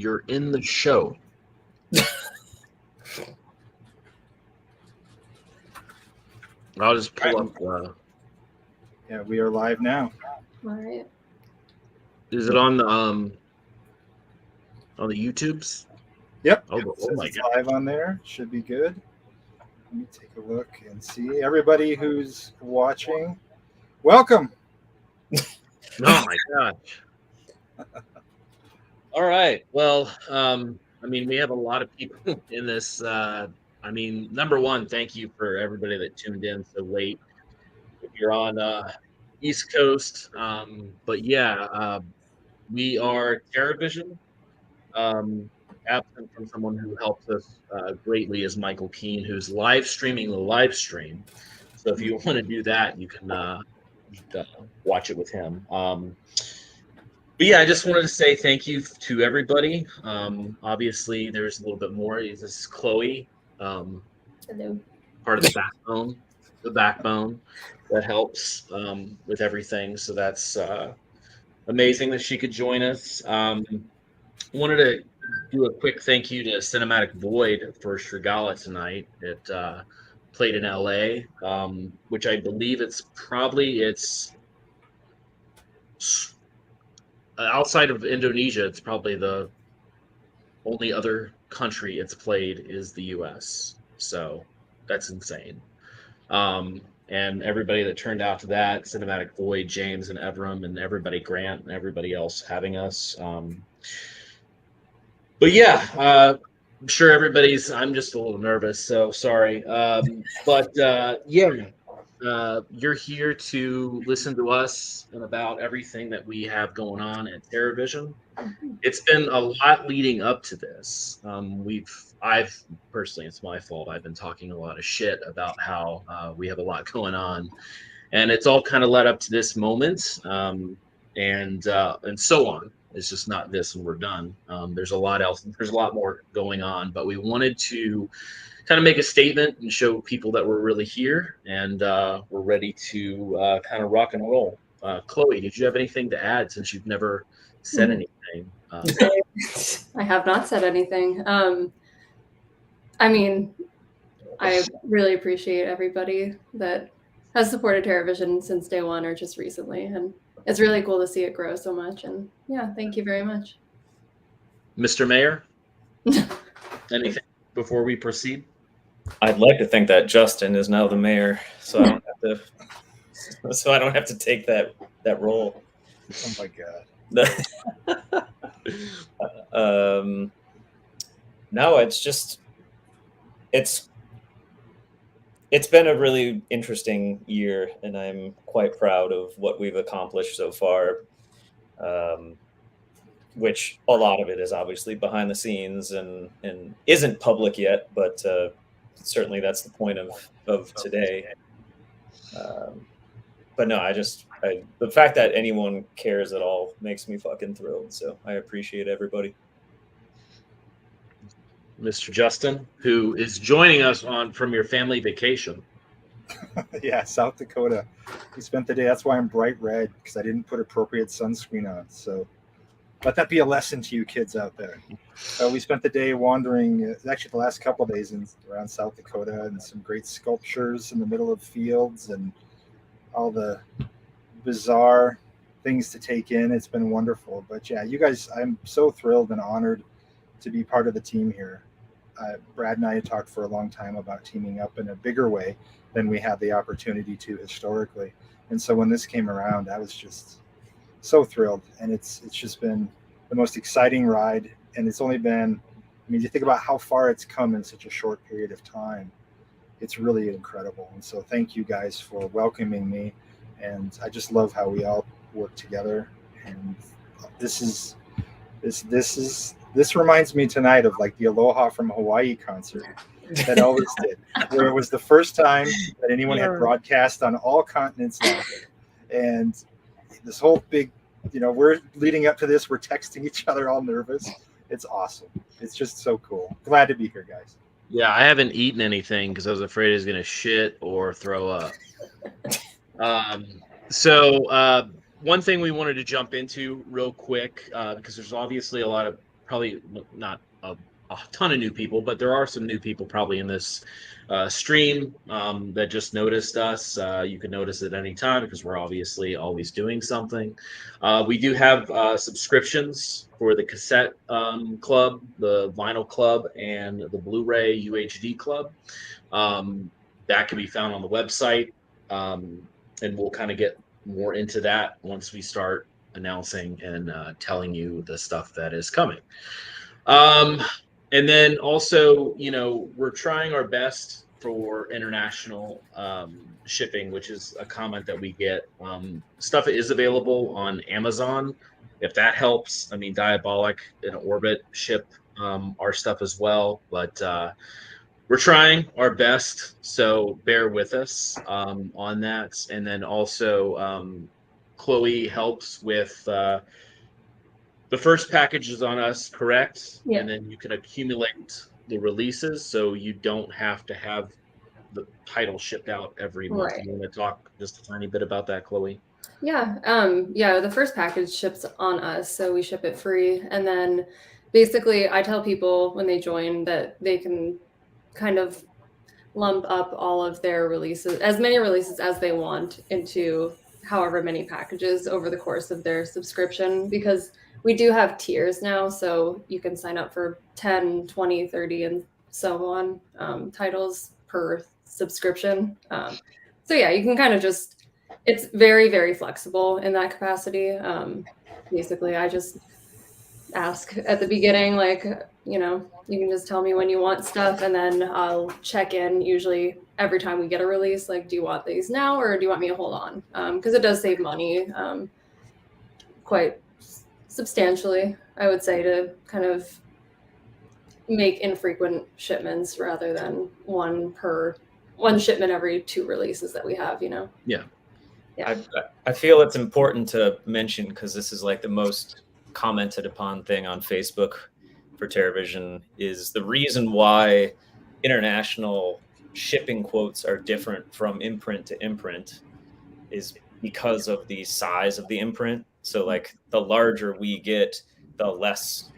you're in the show. I'll just pull up. Yeah, we are live now. All right. Is it on the YouTubes? Yep. Oh my It's God. live on there. Should be good. Let me take a look and see. Everybody who's watching, welcome. Oh my gosh. All right. Well, we have a lot of people in this. Number one, thank you for everybody that tuned in so late. If you're on East Coast, but yeah, we are TerraVision. Absent from someone who helps us greatly is Michael Keene, who's live streaming the live stream. So if you want to do that, you can watch it with him. But yeah, I just wanted to say thank you to everybody. Obviously, there's a little bit more. This is Chloe, Hello. part of the backbone that helps with everything. So that's amazing that she could join us. Wanted to do a quick thank you to Cinematic Void for Strigala tonight. It played in LA, which I believe it's outside of Indonesia, it's probably the only other country it's played is the US. So that's insane. And everybody that turned out to that, Cinematic Void, James and Evram and everybody, Grant and everybody else having us. But yeah, I'm sure I'm just a little nervous, so sorry. You're here to listen to us and about everything that we have going on at TerraVision. It's been a lot leading up to this. I've personally, it's my fault. I've been talking a lot of shit about how we have a lot going on, and it's all kind of led up to this moment, and so on. It's just not this and we're done. There's a lot else. There's a lot more going on, but we wanted to kind of make a statement and show people that we're really here and we're ready to kind of rock and roll. Chloe, did you have anything to add since you've never said anything? I have not said anything. I really appreciate everybody that has supported TerraVision since day one or just recently, and it's really cool to see it grow so much. And yeah, thank you very much. Mr. Mayor, anything before we proceed? I'd like to think that Justin is now the mayor, so I don't have to take that role. Oh my God. No, it's been a really interesting year, and I'm quite proud of what we've accomplished so far. Which a lot of it is obviously behind the scenes and isn't public yet, but certainly that's the point of today. But no, the fact that anyone cares at all makes me fucking thrilled. So I appreciate everybody. Mr. Justin, who is joining us from your family vacation. Yeah, South Dakota. We spent the day. That's why I'm bright red, because I didn't put appropriate sunscreen on. So let that be a lesson to you kids out there. We spent the day wandering, actually the last couple of days around South Dakota, and some great sculptures in the middle of fields and all the bizarre things to take in. It's been wonderful. But yeah, you guys, I'm so thrilled and honored to be part of the team here. Brad and I had talked for a long time about teaming up in a bigger way than we had the opportunity to historically. And so when this came around, I was just so thrilled. And it's just been the most exciting ride. And it's only been, you think about how far it's come in such a short period of time. It's really incredible. And so thank you guys for welcoming me. And I just love how we all work together. And this reminds me tonight of like the Aloha from Hawaii concert that Elvis did, where it was the first time that anyone had broadcast on all continents now. And this whole big, we're leading up to this. We're texting each other all nervous. It's awesome. It's just so cool. Glad to be here, guys. Yeah, I haven't eaten anything because I was afraid I was going to shit or throw up. So one thing we wanted to jump into real quick, because there's obviously a lot of probably not a ton of new people, but there are some new people probably in this stream that just noticed us. You can notice at any time because we're obviously always doing something. We do have subscriptions for the cassette club, the vinyl club, and the Blu-ray UHD club. That can be found on the website, and we'll kind of get more into that once we start announcing and telling you the stuff that is coming. And then also, we're trying our best for international shipping, which is a comment that we get. Stuff is available on Amazon, if that helps. I mean, Diabolic and Orbit ship our stuff as well, but we're trying our best, so bear with us on that. And then also, Chloe helps with the first package is on us, correct? Yeah. And then you can accumulate the releases, so you don't have to have the title shipped out every month. Right. You want to talk just a tiny bit about that, Chloe? Yeah. The first package ships on us, so we ship it free. And then basically I tell people when they join that they can kind of lump up all of their releases, as many releases as they want, into however many packages over the course of their subscription, because we do have tiers now, so you can sign up for 10, 20, 30, and so on titles per subscription. So yeah, you can kind of just, it's very, very flexible in that capacity. Basically, I just ask at the beginning, like, you can just tell me when you want stuff, and then I'll check in usually every time we get a release, like, do you want these now or do you want me to hold on? Because it does save money quite substantially, I would say, to kind of make infrequent shipments rather than one shipment every 2 releases that we have, Yeah. I feel it's important to mention, because this is like the most commented upon thing on Facebook for TerraVision, is the reason why international shipping quotes are different from imprint to imprint is because of the size of the imprint. So like the larger we get, the less,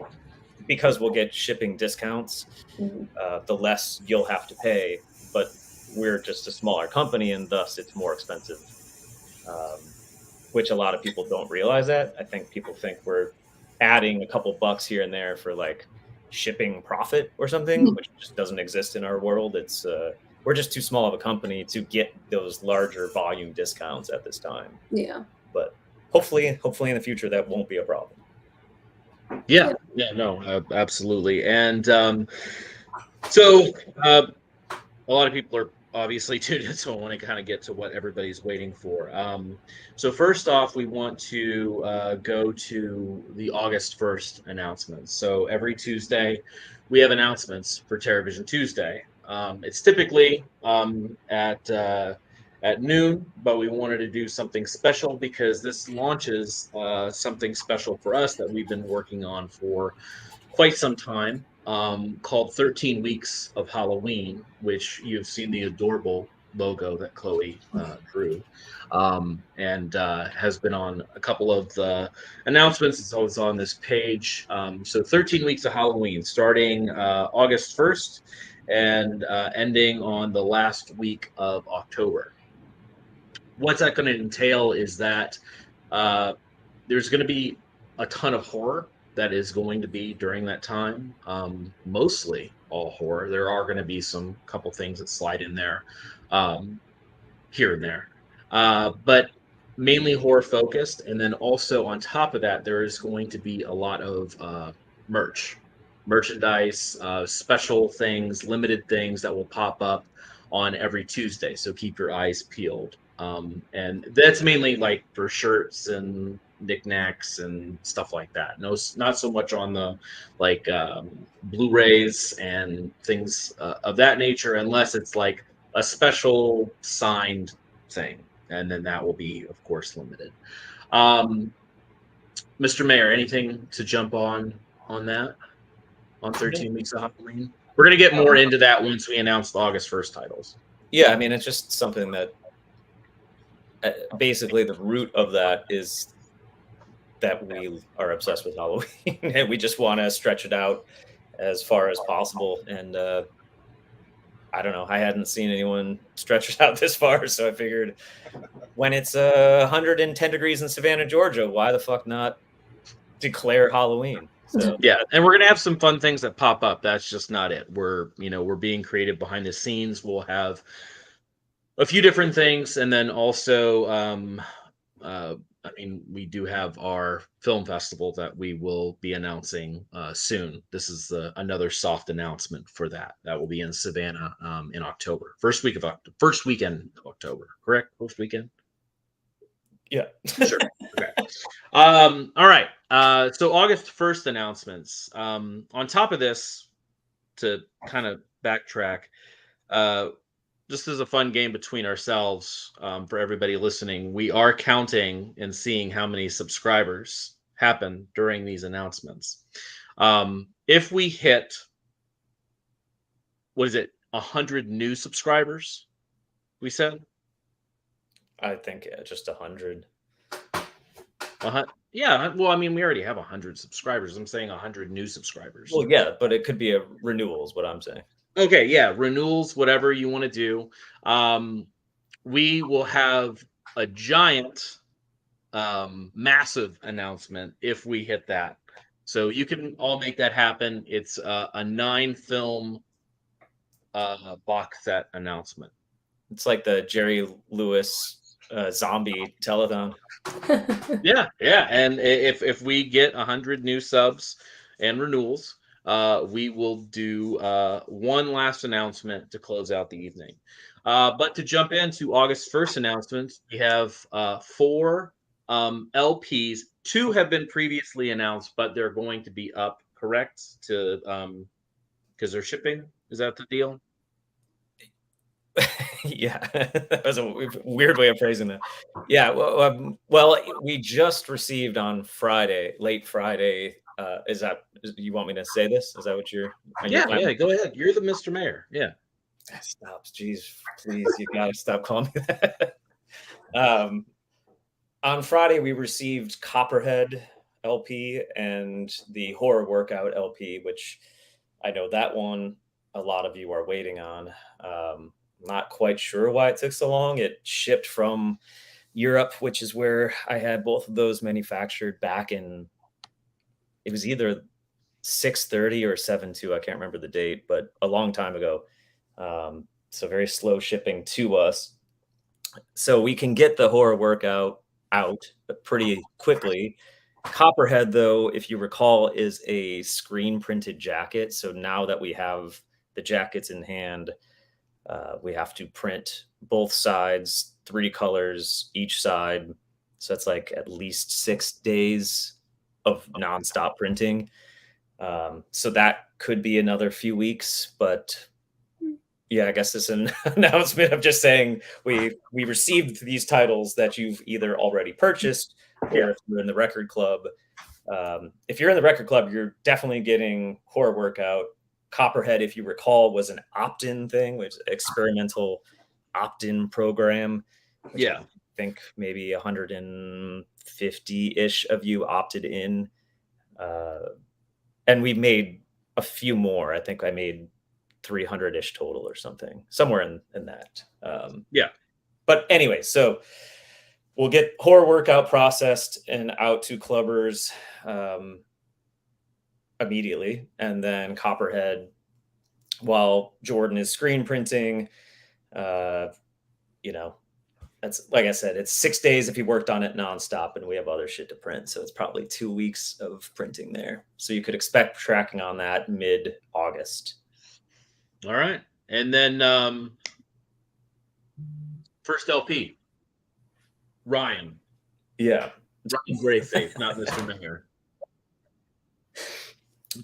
because we'll get shipping discounts, the less you'll have to pay. But we're just a smaller company, and thus it's more expensive, which a lot of people don't realize that. I think people think we're adding a couple bucks here and there for like shipping profit or something, which just doesn't exist in our world. It's we're just too small of a company to get those larger volume discounts at this time. Yeah. But hopefully in the future that won't be a problem. Yeah, no, absolutely. And so a lot of people are obviously tuned in, so I want to kind of get to what everybody's waiting for. So first off, we want to go to the August 1st announcements. So every Tuesday, we have announcements for TerraVision Tuesday. It's typically at noon, but we wanted to do something special because this launches something special for us that we've been working on for quite some time, called 13 Weeks of Halloween, which you've seen the adorable logo that Chloe drew, and has been on a couple of the announcements. It's always on this page. So 13 Weeks of Halloween, starting August 1st and ending on the last week of October. What's that going to entail is that there's going to be a ton of horror that is going to be during that time, mostly all horror. There are going to be some couple things that slide in there here and there, but mainly horror focused. And then also on top of that, there is going to be a lot of merchandise, special things, limited things that will pop up on every Tuesday. So keep your eyes peeled. And that's mainly like for shirts and knickknacks and stuff like that. No, not so much on the like Blu-rays and things of that nature, unless it's like a special signed thing, and then that will be, of course, limited. Mr. Mayor, anything to jump on that on 13 Weeks of Halloween? We're gonna get more into that once we announce the August 1st titles. Yeah, I mean, it's just something that basically the root of that is that we are obsessed with Halloween and we just want to stretch it out as far as possible. And I don't know, I hadn't seen anyone stretch it out this far, so I figured when it's 110 degrees in Savannah, Georgia, why the fuck not declare Halloween? So Yeah, and we're gonna have some fun things that pop up. That's just not it. We're being creative behind the scenes. We'll have a few different things, and then also, I mean, we do have our film festival that we will be announcing soon. This is another soft announcement for that. That will be in Savannah in October, first weekend of October. Correct, first weekend. yeah. Sure. Okay. All right. So August 1st announcements. On top of this, to kind of backtrack, uh, just as a fun game between ourselves, for everybody listening, we are counting and seeing how many subscribers happen during these announcements. If we hit, what is it, 100 new subscribers, we said? I think just 100. Yeah, well, I mean, we already have 100 subscribers. I'm saying 100 new subscribers. Well, yeah, but it could be a renewal is what I'm saying. Okay, yeah, renewals, whatever you want to do. We will have a giant, massive announcement if we hit that. So you can all make that happen. It's a 9-film box set announcement. It's like the Jerry Lewis zombie telethon. Yeah, and if we get 100 new subs and renewals, we will do one last announcement to close out the evening. But to jump into August 1st announcements, we have 4 LPs. 2 have been previously announced, but they're going to be up, correct? To because they're shipping. Is that the deal? Yeah, that was a weird way of phrasing that. Yeah, well, we just received on Friday, late Friday. You want me to say this? Is that what you're? Yeah, go ahead. You're the Mr. Mayor. Yeah. Stops. Jeez, please, you gotta stop calling me that. On Friday, we received Copperhead LP and the Horror Workout LP, which I know that one a lot of you are waiting on. Not quite sure why it took so long. It shipped from Europe, which is where I had both of those manufactured back in, it was either 6/30 or 7/2. I can't remember the date, but a long time ago. So very slow shipping to us. So we can get the Horror Workout out pretty quickly. Copperhead, though, if you recall, is a screen printed jacket. So now that we have the jackets in hand, we have to print both sides, 3 colors each side. So that's like at least 6 days of nonstop printing. So that could be another few weeks, but yeah, I guess it's an announcement of just saying we received these titles that you've either already purchased or if you're in the record club. If you're in the record club, you're definitely getting Horror Workout. Copperhead, if you recall, was an opt-in thing, which is an experimental opt-in program. Yeah. I think maybe 150-ish of you opted in. And we made a few more. I think I made 300-ish total or something, somewhere in that. Yeah. But anyway, so we'll get Horror Workout processed and out to clubbers immediately, and then Copperhead, while Jordan is screen printing, that's, like I said, it's 6 days if he worked on it nonstop, and we have other shit to print, so it's probably 2 weeks of printing there. So you could expect tracking on that mid-August. All right, and then first LP, Ryan. Yeah. Ryan Grayface, not Mr. Mayor.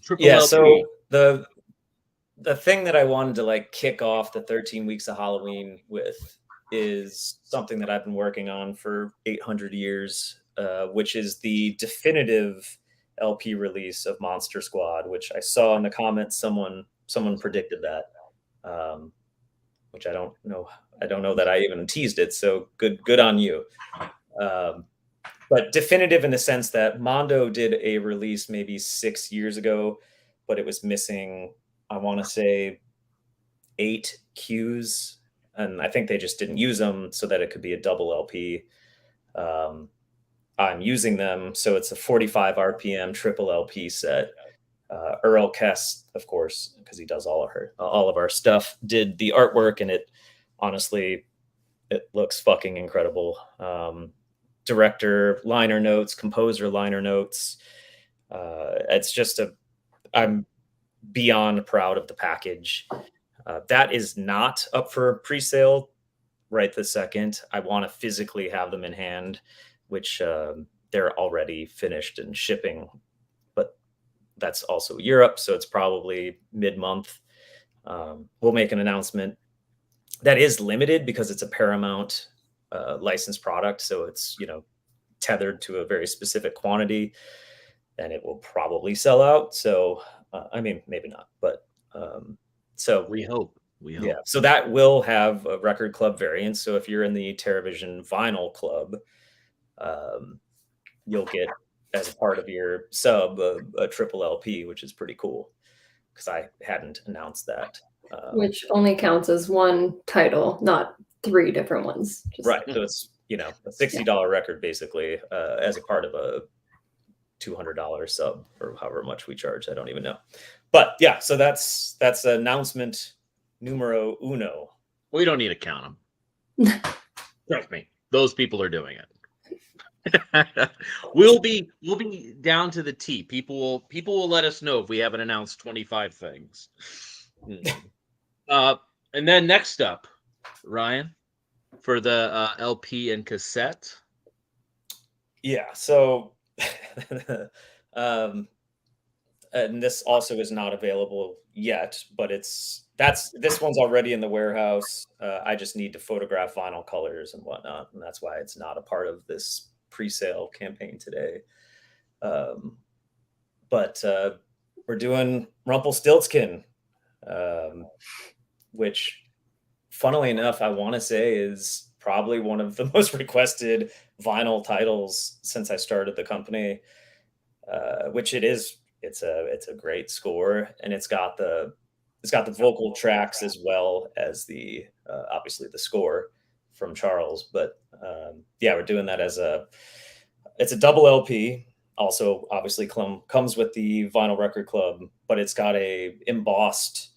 Triple LP. So the thing that I wanted to like kick off the 13 weeks of Halloween with is something that I've been working on for 800 years, which is the definitive LP release of Monster Squad, which I saw in the comments someone predicted that, which I don't know that I even teased it. So good on you. but definitive in the sense that Mondo did a release maybe 6 years ago, but it was missing, I want to say, 8 cues, and I think they just didn't use them so that it could be a double LP. I'm using them, so it's a 45 RPM triple LP set. Earl Kess, of course, because he does all of our stuff, did the artwork, and it honestly, it looks fucking incredible. Director liner notes, composer liner notes. It's just I'm beyond proud of the package. That is not up for pre-sale right this second. I want to physically have them in hand, which they're already finished and shipping, but that's also Europe, so it's probably mid-month. We'll make an announcement that is limited because it's a Paramount licensed product, so it's tethered to a very specific quantity, and it will probably sell out. So I mean, maybe not, but so We hope. yeah, so that will have a record club variant. So if you're in the TerraVision vinyl club, you'll get, as a part of your sub, a triple LP, which is pretty cool because I hadn't announced that. Which only counts as one title, not 3 different ones. Right. So it's a $60 record basically, as a part of a $200 sub or however much we charge. I don't even know. But yeah, so that's announcement numero uno. We don't need to count them. Trust me, those people are doing it. we'll be down to the T. People will let us know if we haven't announced 25 things. And then next up, Ryan, for the LP and cassette. Yeah. So, and this also is not available yet, but this one's already in the warehouse. I just need to photograph vinyl colors and whatnot, and that's why it's not a part of this pre-sale campaign today. But we're doing Rumpelstiltskin, which, funnily enough, I want to say is probably one of the most requested vinyl titles since I started the company. Which it is. It's a great score, and it's got the vocal tracks as well as the obviously the score from Charles. But yeah, we're doing that it's a double LP. Also, obviously, comes with the Vinyl Record Club, but it's got a embossed,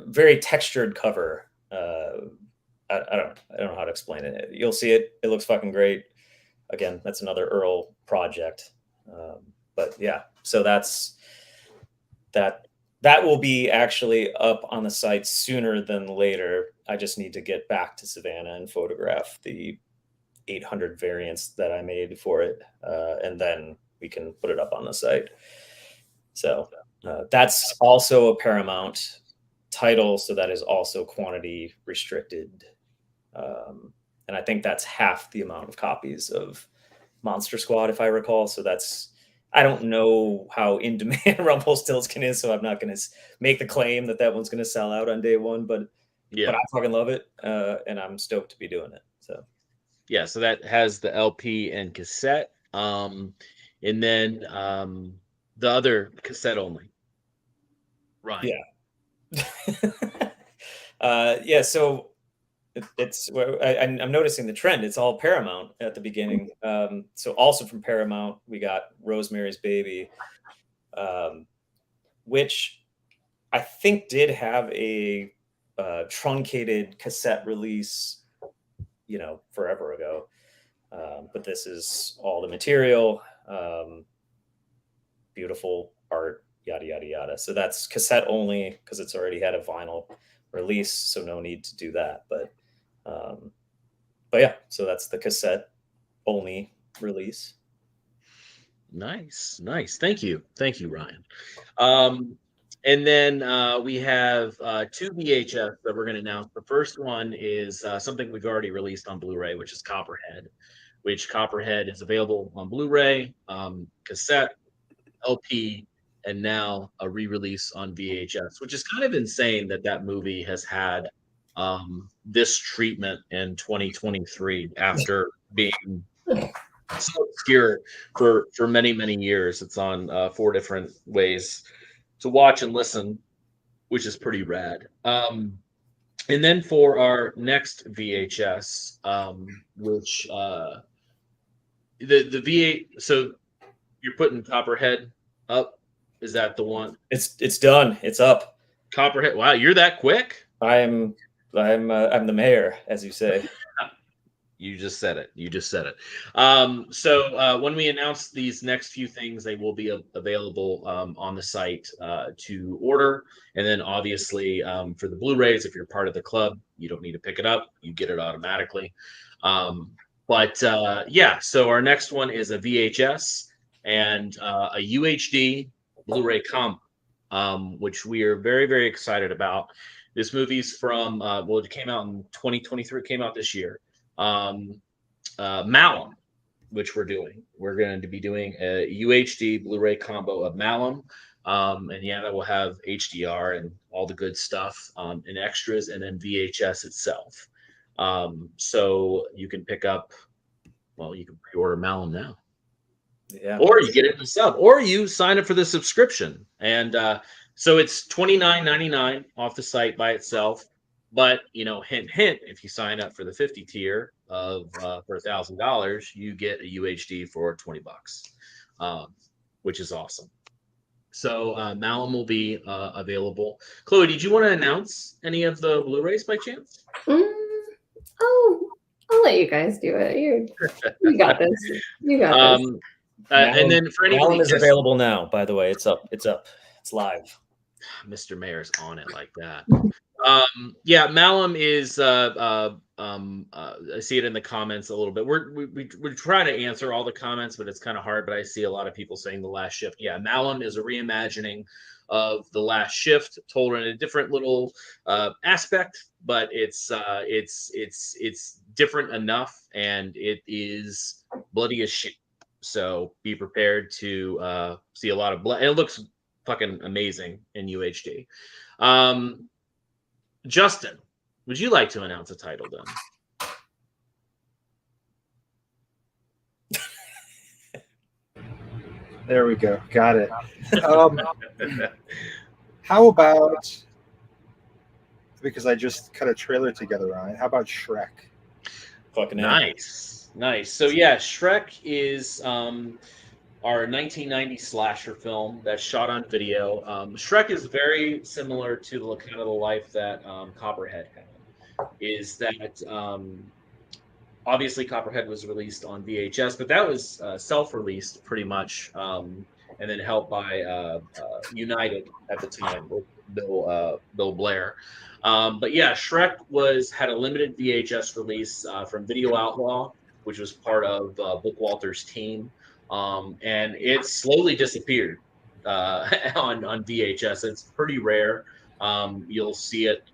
very textured cover. I don't know how to explain it. You'll see it. It looks fucking great. Again, that's another Earl project. But yeah, so that will be actually up on the site sooner than later. I just need to get back to Savannah and photograph the 800 variants that I made for it, and then we can put it up on the site. So that's also a Paramount title, so that is also quantity restricted. And I think that's half the amount of copies of Monster Squad, if I recall. So I don't know how in demand Rumpelstiltskin is, so I'm not going to make the claim that one's going to sell out on day one, but I fucking love it, and I'm stoked to be doing it. So yeah, so that has the LP and cassette, and then the other cassette only. Right. Yeah. Yeah. So I'm noticing the trend. It's all Paramount at the beginning. So also from Paramount, we got Rosemary's Baby, which I think did have a truncated cassette release, forever ago. But this is all the material, beautiful art, yada, yada, yada. So that's cassette only because it's already had a vinyl release. So no need to do that. But yeah, so that's the cassette only release. Nice. Thank you, Ryan. And then we have 2 VHS that we're going to announce. The first one is something we've already released on Blu-ray, which is Copperhead. Which Copperhead is available on Blu-ray, cassette, LP, and now a re-release on VHS, which is kind of insane that movie has had this treatment in 2023 after being so obscure for many years. It's on 4 different ways to watch and listen, which is pretty rad. And then for our next VHS, which the V8. So you're putting Copperhead up. Is that the one? It's done. It's up. Copperhead. Wow, you're that quick. I'm the mayor, as you say. You just said it. You just said it. So when we announce these next few things, they will be available on the site to order. And then obviously for the Blu-rays, if you're part of the club, you don't need to pick it up. You get it automatically. But yeah, so our next one is a VHS and a UHD Blu-ray combo, which we are very excited about. This movie's from, well, it came out in 2023. It came out this year. Malum, which we're doing. We're going to be doing a UHD Blu-ray combo of Malum. And yeah, that will have HDR and all the good stuff and extras, and then VHS itself. So you can pick up, well, you can pre-order Malum now. Yeah. Or you get it in a sub, or you sign up for the subscription. And so it's $29.99 off the site by itself. But hint, if you sign up for the 50 tier of for $1,000, you get a UHD for $20, which is awesome. So Malum will be available. Chloe, did you want to announce any of the Blu-rays by chance? I'll let you guys do it. You got this. You got this. And then for anybody, Malum is available now. By the way, it's up. It's live. Mr. Mayor's on it like that. Yeah, Malum is. I see it in the comments a little bit. We're trying to answer all the comments, but it's kind of hard. But I see a lot of people saying The Last Shift. Yeah, Malum is a reimagining of The Last Shift, told in a different little aspect, but it's different enough, and it is bloody as shit. So be prepared to see a lot of blood. And it looks fucking amazing in UHD. Justin, would you like to announce a title then? There we go. Got it. How about, because I just cut a trailer together on it, how about Shrek? Fucking nice. So yeah, Shrek is our 1990 slasher film that's shot on video. Shrek is very similar to the kind of the life that Copperhead had. Is that obviously Copperhead was released on VHS, but that was self-released pretty much, and then helped by United at the time with Bill Blair. But yeah, Shrek had a limited VHS release from Video Outlaw, which was part of Bookwalter's team. And it slowly disappeared on VHS. It's pretty rare. You'll see it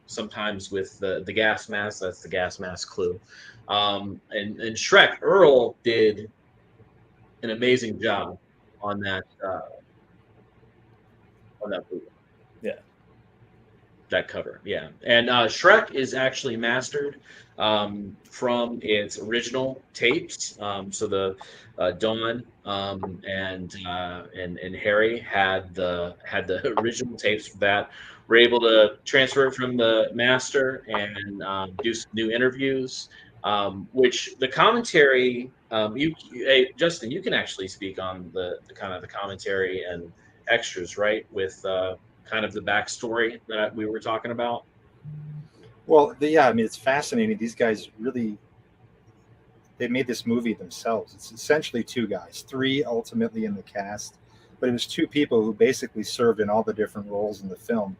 sometimes with the gas mask. That's the gas mask clue. And Shrek, Earl did an amazing job on that movie. Yeah. That cover, yeah. And Shrek is actually mastered from its original tapes. So the Dawn and Harry had the original tapes for that. We're able to transfer it from the master and do some new interviews. Which the commentary, hey, Justin, you can actually speak on the kind of the commentary and extras, right? With kind of the backstory that we were talking about. Well, yeah, I mean, it's fascinating. These guys really, they made this movie themselves. It's essentially 2 guys, 3 ultimately in the cast, but it was 2 people who basically served in all the different roles in the film.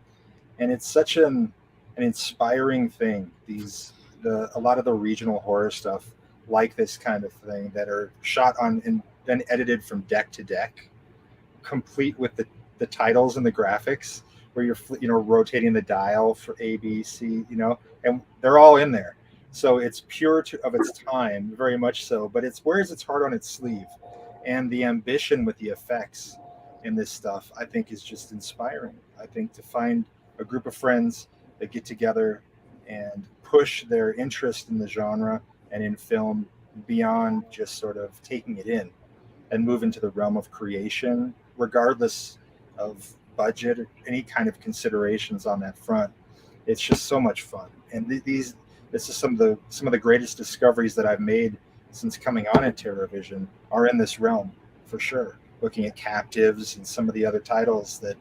And it's such an inspiring thing. A lot of the regional horror stuff, like this kind of thing, that are shot on and then edited from deck to deck, complete with the titles and the graphics, where you're rotating the dial for A, B, C, and they're all in there. So it's pure of its time, very much so, but it wears its heart on its sleeve. And the ambition with the effects in this stuff, I think, is just inspiring. I think to find a group of friends that get together and push their interest in the genre and in film beyond just sort of taking it in and move into the realm of creation, regardless of budget or any kind of considerations on that front. It's just so much fun, and this is some of the greatest discoveries that I've made since coming on at TerraVision are in this realm for sure. Looking at Captives and some of the other titles that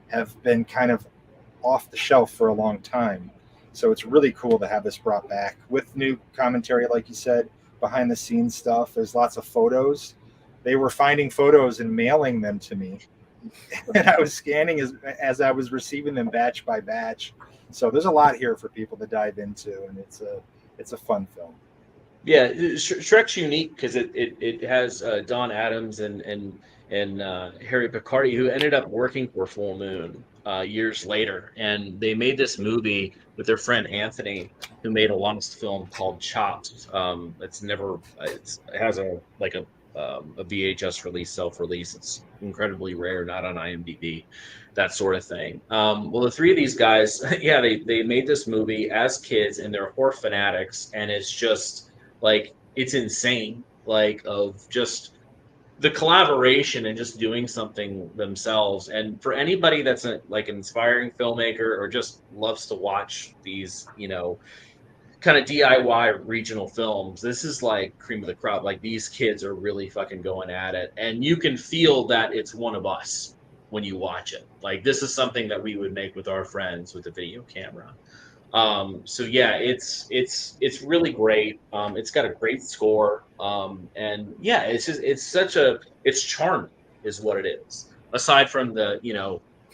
have been kind of off the shelf for a long time. So it's really cool to have this brought back with new commentary, like you said, behind the scenes stuff. There's lots of photos. They were finding photos and mailing them to me, and I was scanning as I was receiving them batch by batch. So there's a lot here for people to dive into, and it's a fun film. Yeah, Shrek's unique because it has Don Adams and Harry Picardi, who ended up working for Full Moon years later, and they made this movie with their friend Anthony, who made a lost film called Chopped. It has a VHS release, self-release. It's incredibly rare, not on IMDb, that sort of thing. Well, the three of these guys, yeah, they made this movie as kids, and they're horror fanatics, and it's just like it's insane, like of just the collaboration and just doing something themselves. And for anybody that's like an inspiring filmmaker or just loves to watch these, kind of DIY regional films, this is like cream of the crop. Like these kids are really fucking going at it, and you can feel that it's one of us when you watch it. Like this is something that we would make with our friends with a video camera. So yeah, it's really great. It's got a great score. And yeah, it's charming is what it is. Aside from the,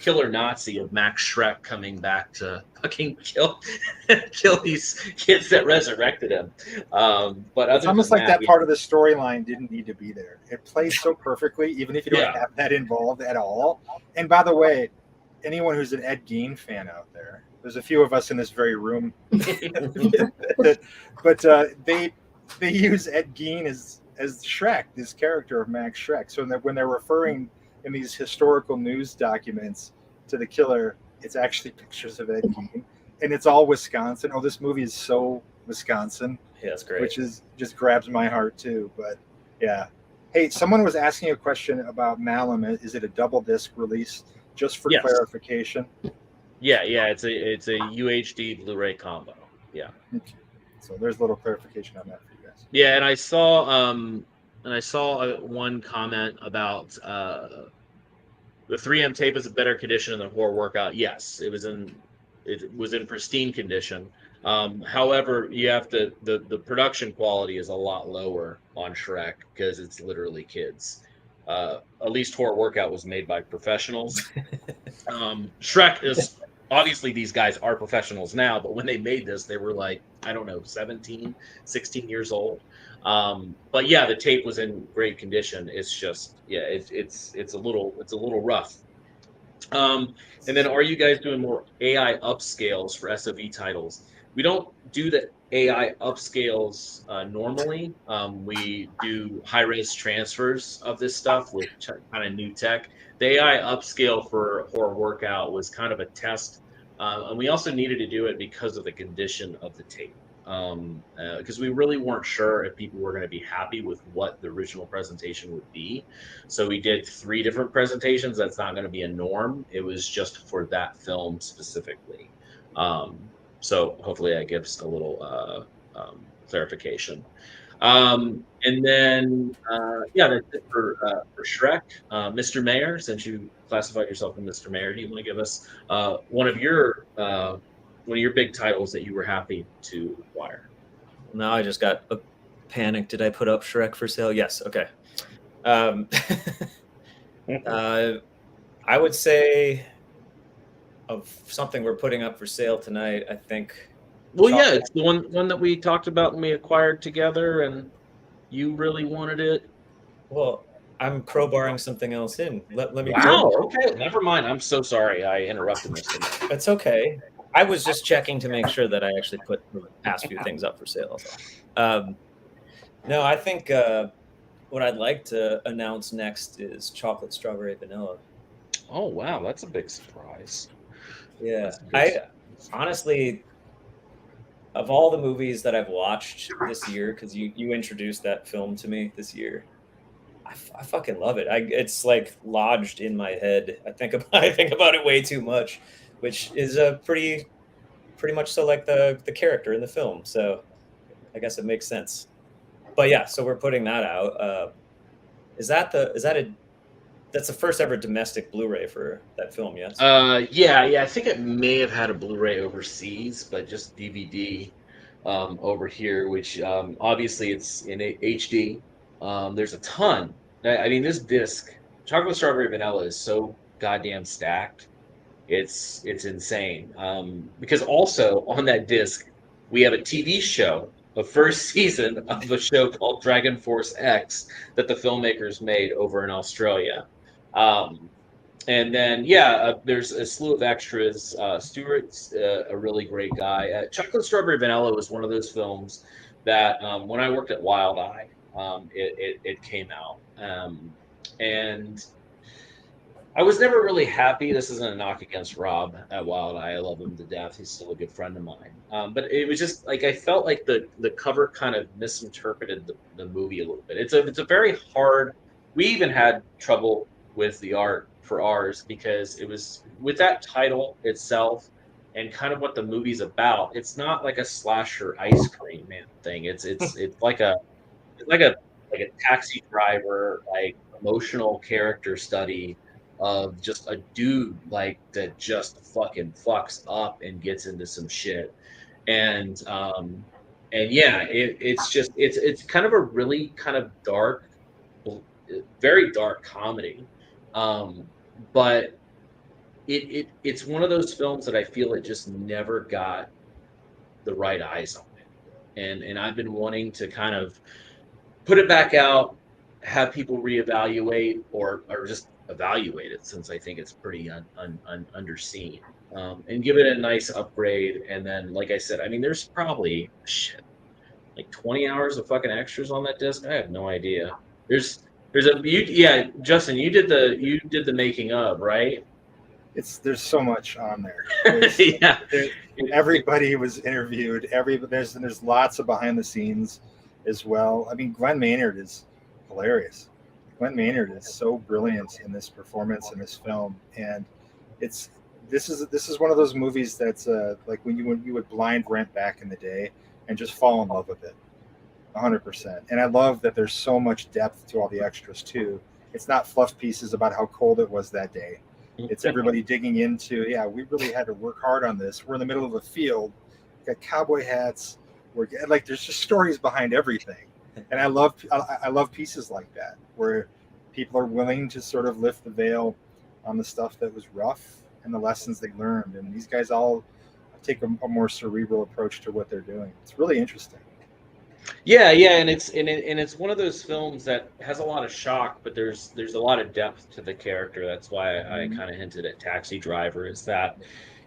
killer Nazi of Max Schreck coming back to fucking kill these kids that resurrected him. But It's other almost than like that, that part of the storyline didn't need to be there. It plays so perfectly, even if you don't yeah. have that involved at all. And by the way, anyone who's an Ed Gein fan out there, there's a few of us in this very room, but they use Ed Gein as Shrek, this character of Max Shrek. So when they're referring in these historical news documents to the killer, it's actually pictures of Ed Gein, and it's all Wisconsin. Oh, this movie is so Wisconsin. Yeah, that's great. Which is just grabs my heart too. But yeah. Hey, someone was asking a question about Malum. Is it a double disc release? Just for Yes. clarification. Yeah, it's a UHD Blu-ray combo. Yeah. Okay. So there's a little clarification on that for you guys. Yeah, and I saw one comment about the 3M tape is in better condition than the horror workout. Yes, it was in pristine condition. However, you have to the production quality is a lot lower on Shrek because it's literally kids. At least horror workout was made by professionals. Shrek is obviously these guys are professionals now, but when they made this, they were like, I don't know, 17, 16 years old. But yeah, the tape was in great condition. It's just, yeah, it's a little rough. And then are you guys doing more AI upscales for SOV titles? We don't do the AI upscales normally. We do high-res transfers of this stuff with kind of new tech. The AI upscale for Horror Workout was kind of a test. And we also needed to do it because of the condition of the tape. Because we really weren't sure if people were going to be happy with what the original presentation would be. So we did 3 different presentations. That's not going to be a norm. It was just for that film specifically. So hopefully that gives a little clarification. And then, yeah, that's it for Shrek. Mr. Mayor, since you classified yourself as Mr. Mayor, do you want to give us one of your big titles that you were happy to acquire? Now I just got a panic. Did I put up Shrek for sale? Yes. Okay. I would say of something we're putting up for sale tonight, I think. Well, yeah, it's the one that we talked about and we acquired together, and you really wanted it. Well, I'm crowbarring something else in. Let me. Wow. Okay. Never mind. I'm so sorry. I interrupted Mr. That's okay. I was just checking to make sure that I actually put the past few things up for sale. No, I think what I'd like to announce next is chocolate strawberry vanilla. Oh wow, that's a big surprise. Yeah, honestly, of all the movies that I've watched this year, because you introduced that film to me this year, I fucking love it. It's like lodged in my head. I think about it way too much, which is a pretty much so like the character in the film. So I guess it makes sense. But yeah, so we're putting that out. Is that a that's the first ever domestic Blu-ray for that film? Yes. Yeah. I think it may have had a Blu-ray overseas, but just DVD over here, which obviously it's in HD. There's a ton. I mean, this disc, Chocolate Strawberry Vanilla, is so goddamn stacked. It's insane. Because also on that disc, we have a TV show, the first season of a show called Dragon Force X that the filmmakers made over in Australia. Um, and then, yeah, there's a slew of extras. Stewart's a really great guy. Chocolate Strawberry Vanilla was one of those films that when I worked at Wild Eye, it came out. And I was never really happy. This isn't a knock against Rob at Wild Eye. I love him to death. He's still a good friend of mine. But it was just like I felt like the cover kind of misinterpreted the movie a little bit. It's a very hard. We even had trouble with the art for ours because it was with that title itself and kind of what the movie's about. It's not like a slasher ice cream man thing. It's like a taxi driver like emotional character study of just a dude like that just fucking fucks up and gets into some shit and yeah it's kind of a really kind of dark very dark comedy um but it's one of those films that I feel it just never got the right eyes on it and I've been wanting to kind of put it back out, have people reevaluate or just evaluate it since I think it's pretty underseen, and give it a nice upgrade. And then, like I said, I mean, there's probably shit like 20 hours of fucking extras on that disc. I have no idea. There's yeah, Justin, you did the making of, right? There's so much on there. Yeah. Everybody was interviewed. There's lots of behind the scenes as well. I mean, Glenn Maynard is hilarious. Glenn Maynard is so brilliant in this performance in this film, and this is one of those movies that's like when you would blind rent back in the day and just fall in love with it, 100%. And I love that there's so much depth to all the extras too. It's not fluff pieces about how cold it was that day. It's everybody digging into, yeah, we really had to work hard on this. We're in the middle of a field, we got cowboy hats. We're like, there's just stories behind everything, and I love pieces like that where people are willing to sort of lift the veil on the stuff that was rough and the lessons they learned. And these guys all take a more cerebral approach to what they're doing. It's really interesting. Yeah, and it's one of those films that has a lot of shock, but there's a lot of depth to the character. That's why I kind of hinted at Taxi Driver. Is that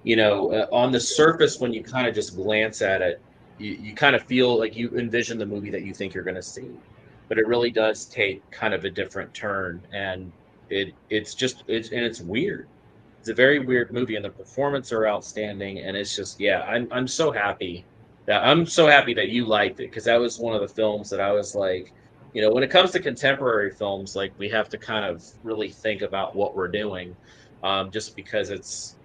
on the surface when you kind of just glance at it, you kind of feel like you envision the movie that you think you're going to see, but it really does take kind of a different turn, and it's weird. It's a very weird movie, and the performances are outstanding, and it's just I'm so happy that you liked it because that was one of the films that I was like, when it comes to contemporary films, like we have to kind of really think about what we're doing, just because it's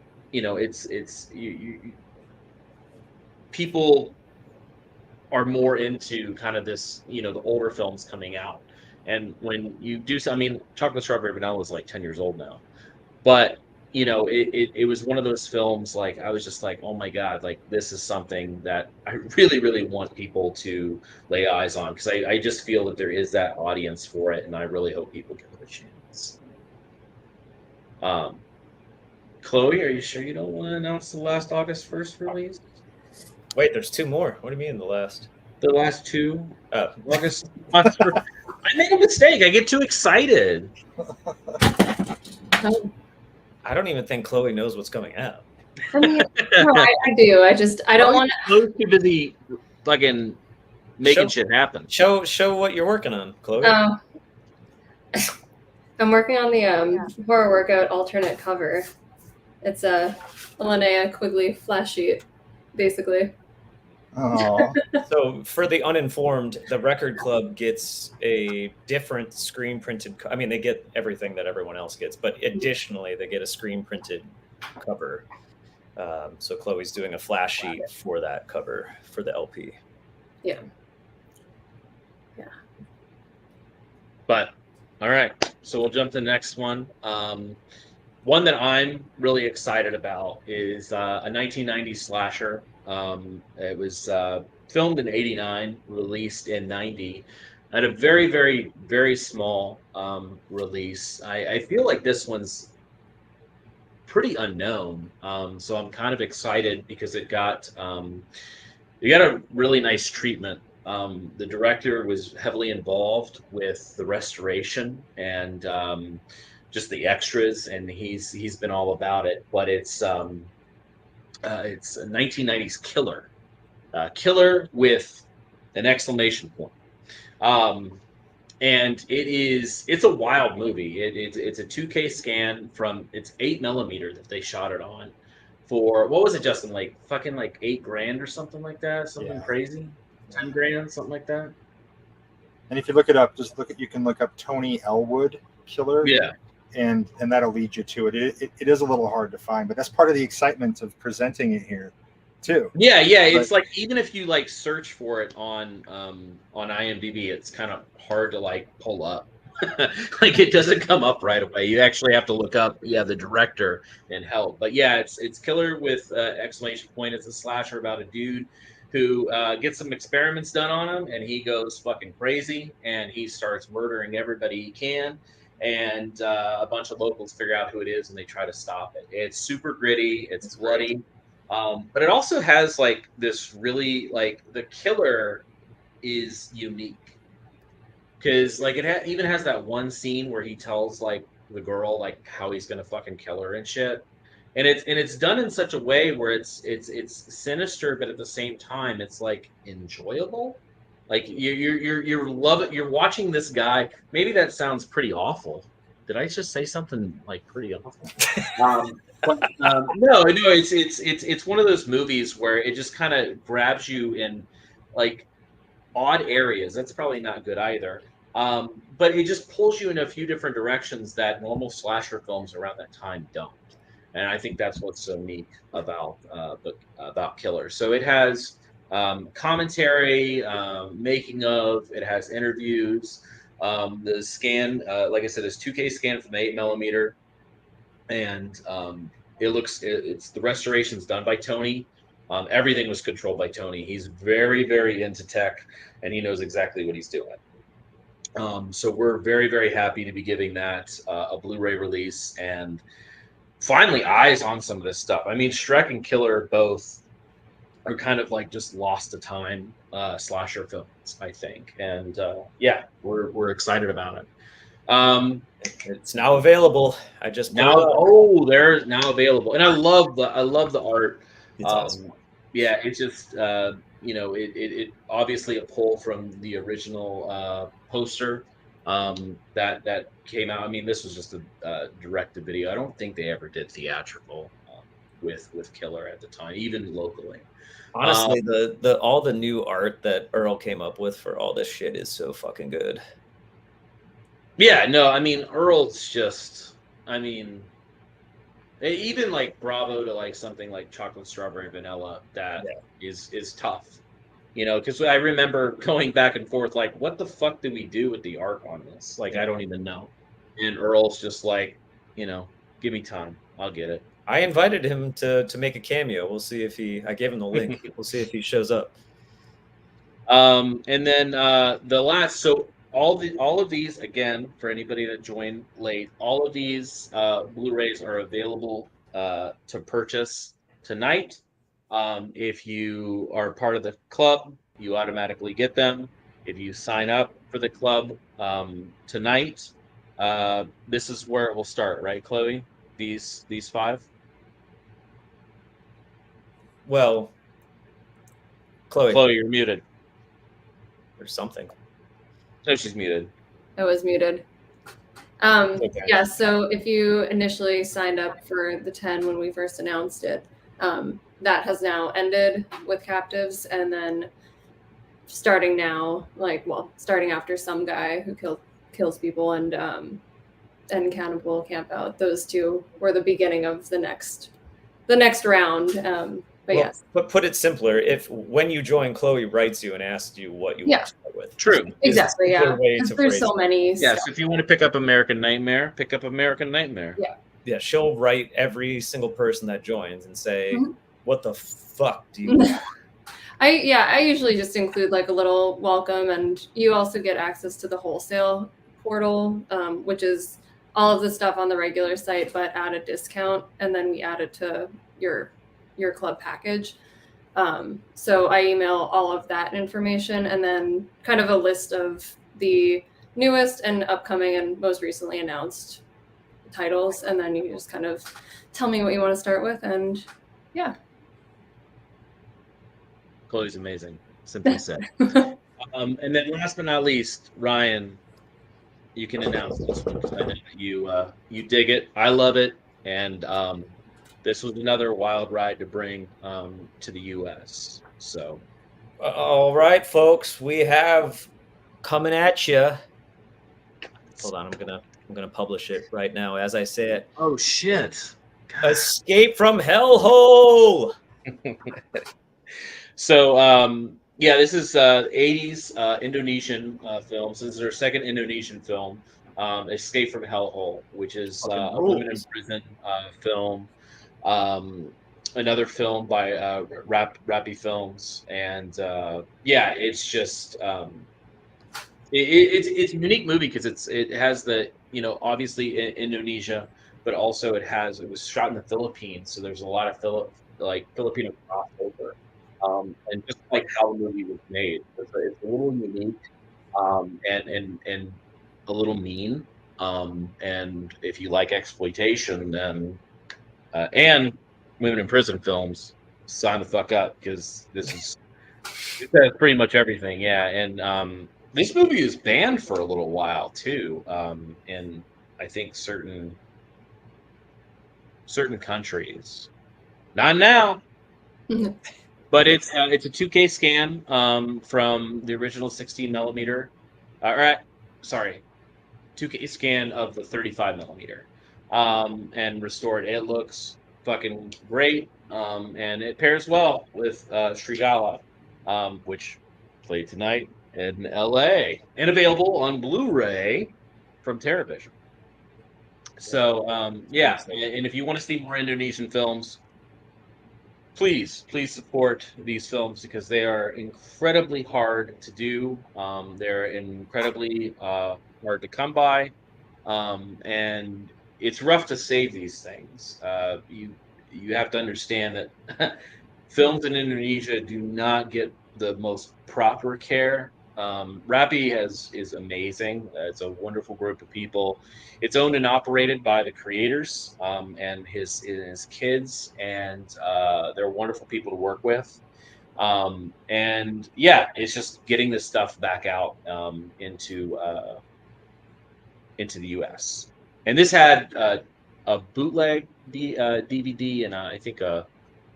people are more into kind of this, the older films coming out. And when you do so, I mean, Chocolate Strawberry Vanilla is like 10 years old now. But, it was one of those films, like, I was just like, oh my God, like, this is something that I really, really want people to lay eyes on. Because I just feel that there is that audience for it. And I really hope people give it a chance. Chloe, are you sure you don't want to announce the last August 1st release? Wait, there's two more. What do you mean the last? The last two? August 1st. I made a mistake. I get too excited. I don't even think Chloe knows what's coming out. I mean, no, I do. I don't want to. Chloe's too busy fucking making shit happen. Show what you're working on, Chloe. I'm working on the horror workout alternate cover. It's a Linnea Quigley flash sheet, basically. Oh, So for the uninformed, the record club gets a different screen printed. I mean, they get everything that everyone else gets, but additionally, they get a screen printed cover. So Chloe's doing a flash sheet for that cover for the LP. Yeah. But all right, so we'll jump to the next one. One that I'm really excited about is a 1990s slasher. It was filmed in '89, released in '90. At a very, very, very small release. I feel like this one's pretty unknown. So I'm kind of excited because it got a really nice treatment. The director was heavily involved with the restoration and just the extras, and he's been all about it. But it's a 1990s killer, killer with an exclamation point. Um, and it's a wild movie. It's a 2K scan from it's 8 millimeter that they shot it on for what was it, Justin? Like fucking like 8 grand or something like that, something Yeah. crazy, 10 grand, something like that. and if you look it up, you can look up Tony Elwood killer, Yeah, and that'll lead you to it. It is a little hard to find, but that's part of the excitement of presenting it here, too. yeah. But It's like even if you like search for it on IMDb, it's kind of hard to like pull up. Like it doesn't come up right away. You actually have to look up, the director and help. But yeah, it's killer with exclamation point. It's a slasher about a dude who gets some experiments done on him, and he goes fucking crazy, and he starts murdering everybody he can. And a bunch of locals figure out who it is, and they try to stop it. It's super gritty. It's That's great. bloody, but it also has like this really like the killer is unique because like even has that one scene where he tells like the girl like how he's gonna fucking kill her and shit, and it's done in such a way where it's sinister, but at the same time it's like enjoyable. Like you're loving you're watching this guy. Maybe that sounds pretty awful. Did I just say something like pretty awful? No, it's one of those movies where it just kind of grabs you in like odd areas. That's probably not good either. But it just pulls you in a few different directions that normal slasher films around that time don't. And I think that's what's so neat about Killer. So it has commentary, making of. It has interviews. The scan, like I said, is 2K scan from the 8 millimeter, and it's the restoration's done by Tony. Everything was controlled by Tony. He's very, very into tech, and he knows exactly what he's doing. So we're very, very happy to be giving that a Blu-ray release and finally eyes on some of this stuff. I mean, Shrek and Killer both are kind of like just lost to time slasher films, I think, and we're excited about it. It's now available. I just Now, they're now available, and I love the art. It's awesome. Yeah, it's just it obviously a pull from the original poster that came out. I mean, this was just a direct to video. I don't think they ever did theatrical with Killer at the time, even locally. Honestly, the all the new art that Earl came up with for all this shit is so fucking good. Yeah, no, I mean Earl's just, I mean, even like bravo to like something like chocolate strawberry vanilla that is tough, because I remember going back and forth like, what the fuck do we do with the art on this? Like, I don't even know. And Earl's just like, give me time, I'll get it. I invited him to make a cameo. We'll see if I gave him the link. We'll see if he shows up. And then the last, so all of these, again, for anybody that joined late, all of these Blu-rays are available to purchase tonight. If you are part of the club, you automatically get them. If you sign up for the club tonight, this is where it will start, right, Chloe? These 5. Well, Chloe, you're muted. Or something. No, she's muted. I was muted. Okay. Yeah, so if you initially signed up for the 10 when we first announced it, That has now ended with captives, and then starting now, starting after Some Guy Who kills people and Cannibal Camp Out. Those two were the beginning of the next round. Yes. But put it simpler, if when you join, Chloe writes you and asks you what you want to start with. True. Exactly. Yeah. Way to There's so many. Yes. If you want to pick up American Nightmare, pick up American Nightmare. Yeah. Yeah. She'll write every single person that joins and say, "What the fuck do you want?" I usually just include like a little welcome, and you also get access to the wholesale portal, which is all of the stuff on the regular site, but at a discount, and then we add it to your club package. So I email all of that information, and then kind of a list of the newest and upcoming and most recently announced titles, and then you just kind of tell me what you want to start with, and yeah. Chloe's amazing, simply said. And then last but not least, Ryan, you can announce this one because I know that you dig it. I love it, and this was another wild ride to bring to the U.S. So, all right, folks, we have coming at you. Hold on, I'm gonna publish it right now as I say it. Oh shit! God. Escape from Hellhole. So, yeah, this is 80s Indonesian film. So this is their second Indonesian film, Escape from Hellhole, which is a women in prison film. Another film by Rappy Films, and yeah, it's just it's a unique movie because it has the obviously Indonesia, but also it was shot in the Philippines, so there's a lot of Filipino crossover. And just like how the movie was made, it's a little unique, and a little mean. And if you like exploitation, then and women in prison films, sign the fuck up because this has pretty much everything. Yeah, and this movie is banned for a little while too, in I think certain countries. Not now. But it's a 2K scan from the original 16 millimeter. Sorry, 2K scan of the 35 millimeter, and restored. It looks fucking great, and it pairs well with Srigala, which played tonight in LA and available on Blu-ray from TerraVision. So yeah, and if you want to see more Indonesian films, please support these films because they are incredibly hard to do. They're incredibly hard to come by, and it's rough to save these things. You have to understand that films in Indonesia do not get the most proper care. Rappi is amazing. It's a wonderful group of people. It's owned and operated by the creators and his kids, and they're wonderful people to work with. And yeah, it's just getting this stuff back out into the U.S. And this had a bootleg DVD and I think a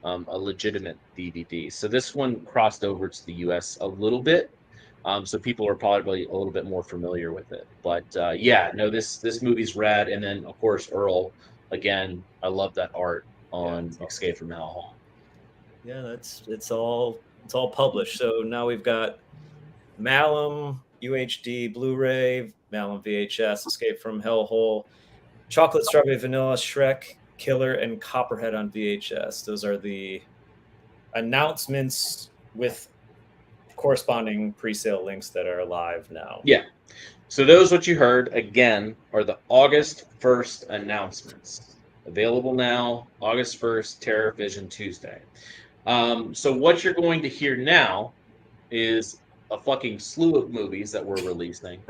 legitimate DVD. So this one crossed over to the U.S. a little bit. So people are probably a little bit more familiar with it. But yeah, no, this movie's rad. And then of course Earl, again, I love that art on Escape from Hellhole. Yeah, it's all published. So now we've got Malum UHD Blu-ray, Malum VHS, Escape from Hellhole, Chocolate Strawberry Vanilla, Shrek, Killer, and Copperhead on VHS. Those are the announcements with corresponding pre-sale links that are live now. Yeah. So those what you heard again are the August 1st announcements. Available now, August 1st, TerraVision Tuesday. So what you're going to hear now is a fucking slew of movies that we're releasing.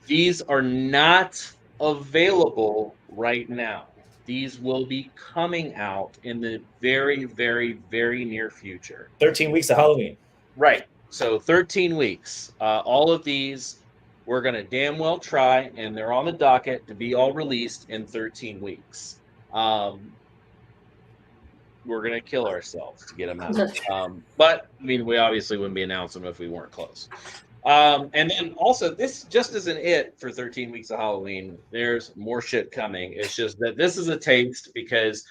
These are not available right now. These will be coming out in the very, very, very near future. 13 weeks of Halloween. Right. So 13 weeks. All of these we're going to damn well try, and they're on the docket to be all released in 13 weeks. we're gonna kill ourselves to get them out. But I mean, we obviously wouldn't be announcing them if we weren't close. And then also, this just isn't it for 13 weeks of Halloween. There's more shit coming. It's just that this is a taste because,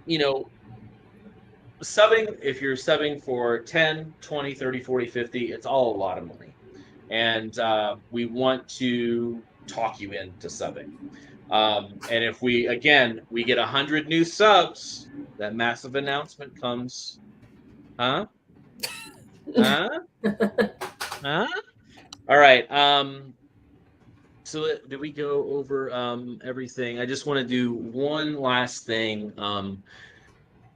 you know, subbing, if you're subbing for 10, 20, 30, 40, 50, it's all a lot of money. And we want to talk you into subbing. And if we get 100 new subs, that massive announcement comes. Huh? Huh? Huh? All right. So did we go over everything? I just want to do one last thing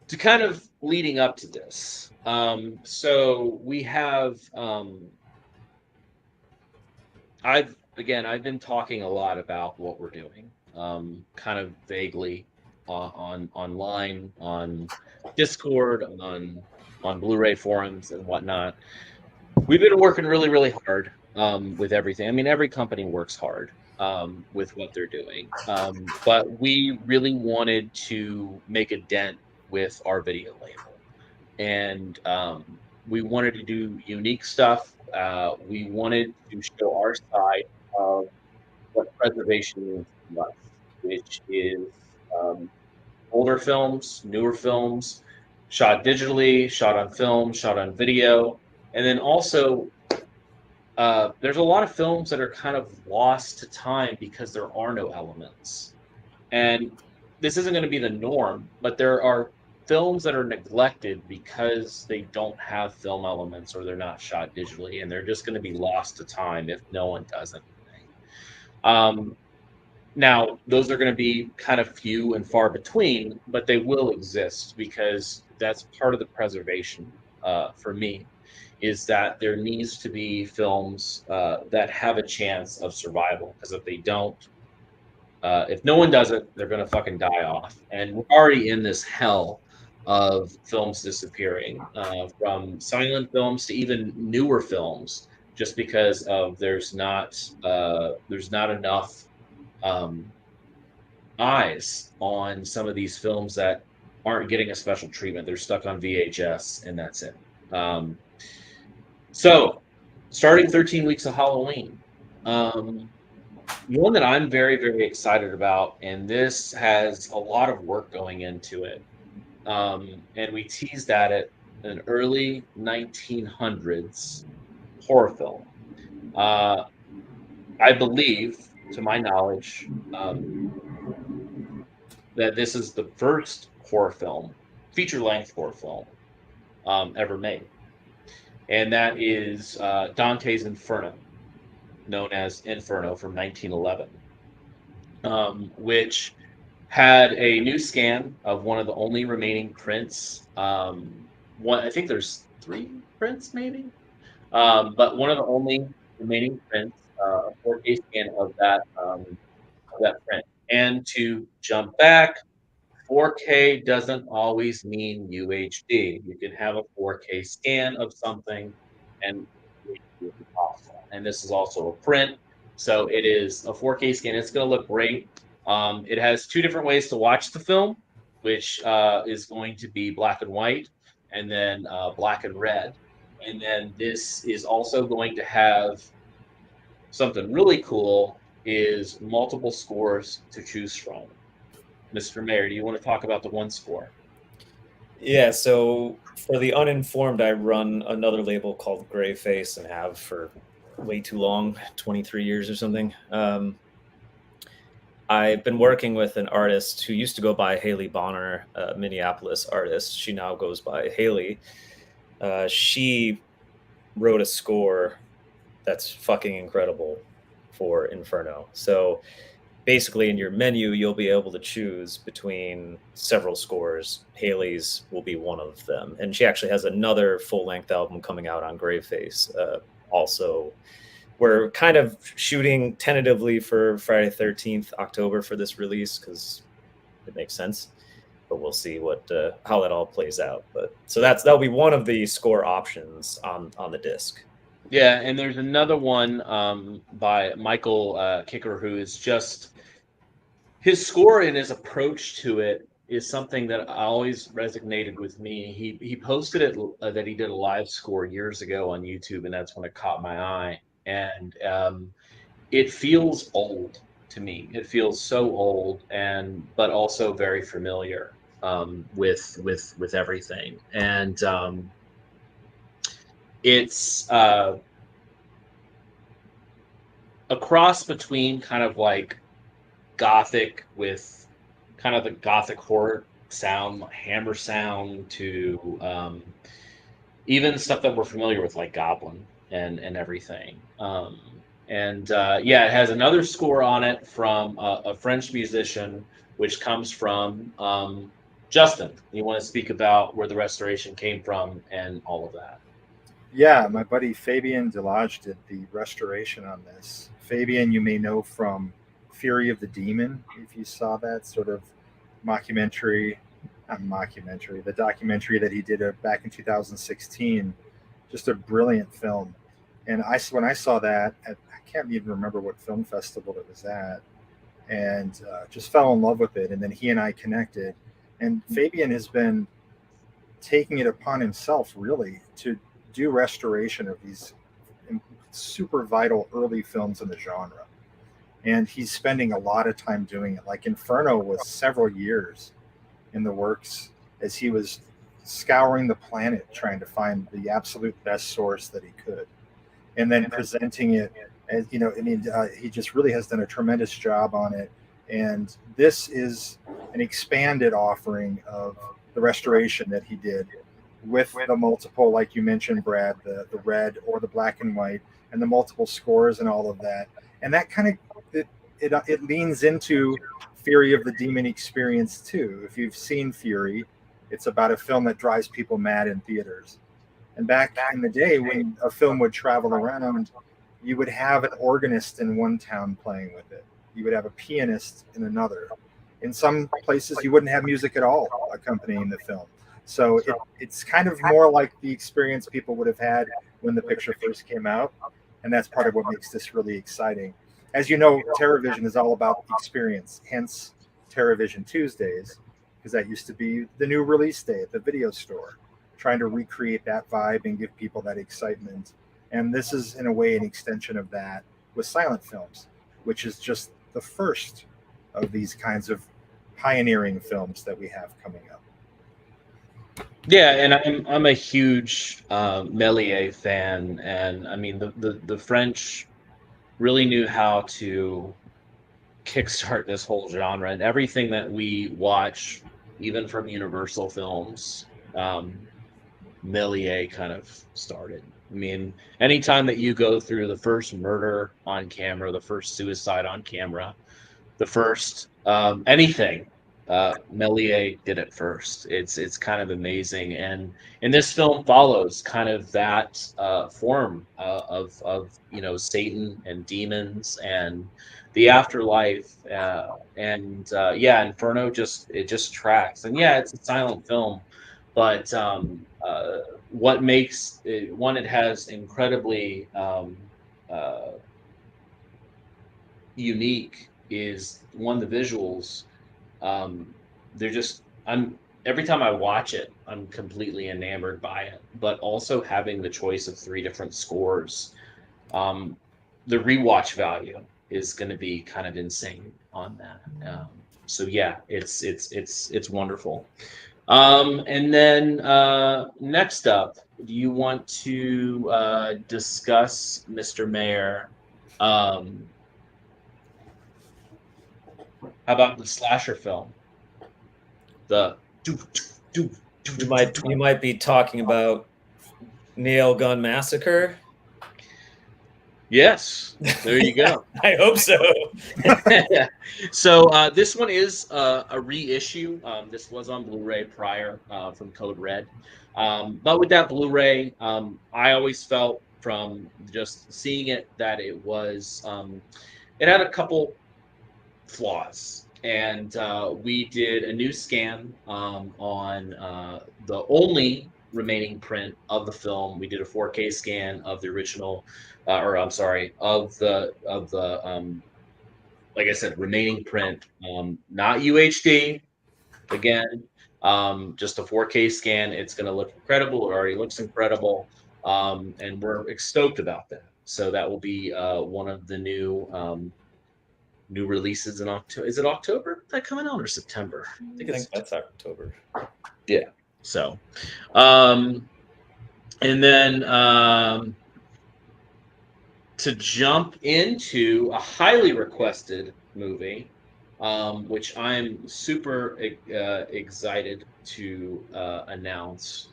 to kind of leading up to this. So we have I've been talking a lot about what we're doing, kind of vaguely on online, on Discord, on Blu-ray forums and whatnot. We've been working really, really hard with everything. I mean, every company works hard with what they're doing, but we really wanted to make a dent with our video label, and we wanted to do unique stuff. We wanted to show our side of what preservation means to us, which is um, older films, newer films, shot digitally, shot on film, shot on video, and then also there's a lot of films that are kind of lost to time because there are no elements. And this isn't going to be the norm, but there are films that are neglected because they don't have film elements or they're not shot digitally, and they're just going to be lost to time if no one does anything. Um, Now, those are going to be kind of few and far between, but they will exist because that's part of the preservation for me, is that there needs to be films that have a chance of survival. Because if they don't, if no one does it, they're going to fucking die off. And we're already in this hell of films disappearing, from silent films to even newer films, just because of there's not enough. Um, Eyes on some of these films that aren't getting a special treatment. They're stuck on VHS, and that's it. Um, so, starting 13 weeks of Halloween, um, one that I'm very, very excited about, and this has a lot of work going into it. And we teased at it, an early 1900s horror film. Uh, I believe, to my knowledge, that this is the first horror film, feature length horror film, ever made. And that is Dante's Inferno, known as Inferno from 1911, which had a new scan of one of the only remaining prints. I think there's three prints, maybe, but one of the only remaining prints, a 4K scan of that print. And to jump back, 4K doesn't always mean UHD. You can have a 4K scan of something and UHD is possible. And this is also a print. So it is a 4K scan. It's going to look great. It has two different ways to watch the film, which is going to be black and white and then black and red. And then this is also going to have something really cool, is multiple scores to choose from. Mr. Mayor, do you want to talk about the one score? Yeah, so for the uninformed, I run another label called Gray Face and have for way too long, 23 years or something. I've been working with an artist who used to go by Haley Bonner, a Minneapolis artist. She now goes by Haley. She wrote a score that's fucking incredible for Inferno. So basically in your menu, you'll be able to choose between several scores. Haley's will be one of them. And she actually has another full-length album coming out on Graveface. Also, we're kind of shooting tentatively for Friday 13th, October for this release because it makes sense. But we'll see how that all plays out. But so that'll be one of the score options on the disc. Yeah, and there's another one by Michael Kicker, who is just his score and his approach to it is something that always resonated with me. He posted it that he did a live score years ago on YouTube, and that's when it caught my eye. And it feels old to me. It feels so old, and but also very familiar with everything. And it's a cross between kind of like gothic with kind of the gothic horror sound, hammer sound, to even stuff that we're familiar with, like Goblin and everything. And yeah, it has another score on it from a French musician, which comes from Justin. You want to speak about where the restoration came from and all of that? Yeah, my buddy Fabian Delage did the restoration on this. Fabian, you may know from Fury of the Demon, if you saw that sort of mockumentary, not mockumentary, the documentary that he did back in 2016. Just a brilliant film. And when I saw that, I can't even remember what film festival it was at, and just fell in love with it. And then he and I connected. And Fabian has been taking it upon himself, really, to do restoration of these super vital early films in the genre. And he's spending a lot of time doing it. Like Inferno was several years in the works as he was scouring the planet trying to find the absolute best source that he could, and then presenting it as, I mean, he just really has done a tremendous job on it. And this is an expanded offering of the restoration that he did with the multiple, like you mentioned, Brad, the red or the black and white, and the multiple scores and all of that. And that kind of it leans into Fury of the Demon experience too. If you've seen Fury, it's about a film that drives people mad in theaters. And back in the day, when a film would travel around, you would have an organist in one town playing with it. You would have a pianist in another. In some places, you wouldn't have music at all accompanying the film. So it's kind of more like the experience people would have had when the picture first came out. And that's part of what makes this really exciting. As you know, TerraVision is all about the experience, hence TerraVision Tuesdays, because that used to be the new release day at the video store, trying to recreate that vibe and give people that excitement. And this is, in a way, an extension of that with silent films, which is just the first of these kinds of pioneering films that we have coming up. Yeah, and I'm a huge Méliès fan, and I mean the French really knew how to kickstart this whole genre, and everything that we watch, even from Universal Films, Méliès kind of started. I mean, anytime that you go through the first murder on camera, the first suicide on camera, the first anything, Méliès did it first. It's kind of amazing, and this film follows kind of that form of Satan and demons and the afterlife, and yeah, Inferno just tracks, and yeah, it's a silent film, but what makes it, one, it has incredibly uh, unique is one, the visuals. They're just, I'm every time I watch it, I'm completely enamored by it. But also having the choice of three different scores, um, the rewatch value is going to be kind of insane on that. So yeah, it's wonderful. And then next up, do you want to discuss, Mr. Mayor? How about the slasher film? The You might be talking about Nail Gun Massacre. Yes, there you go. I hope so. So this one is a reissue. This was on Blu-ray prior from Code Red, but with that Blu-ray, I always felt from just seeing it that it had a couple flaws. And we did a new scan on the only remaining print of the film. We did a 4K scan of the original, or I'm sorry, of the like I said, remaining print, not UHD, again. Just a 4K scan. It's going to look incredible. It already looks incredible. And we're stoked about that. So that will be one of the new releases in October. Is it October that coming out or September? I think that's October. Yeah. So, and then to jump into a highly requested movie, which I'm super excited to announce.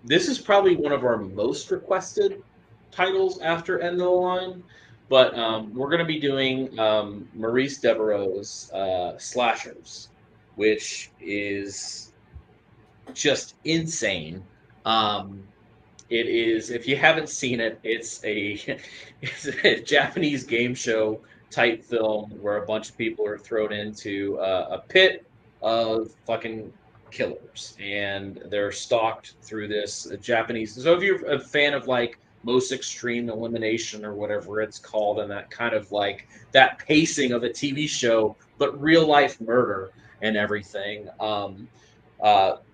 This is probably one of our most requested titles after End of the Line, but we're going to be doing Maurice Devereaux's Slashers, which is just insane. It is, if you haven't seen it, it's a it's a Japanese game show type film where a bunch of people are thrown into a pit of fucking killers, and they're stalked through this Japanese. So if you're a fan of like most extreme elimination or whatever it's called, and that kind of like that pacing of a TV show, but real life murder and everything.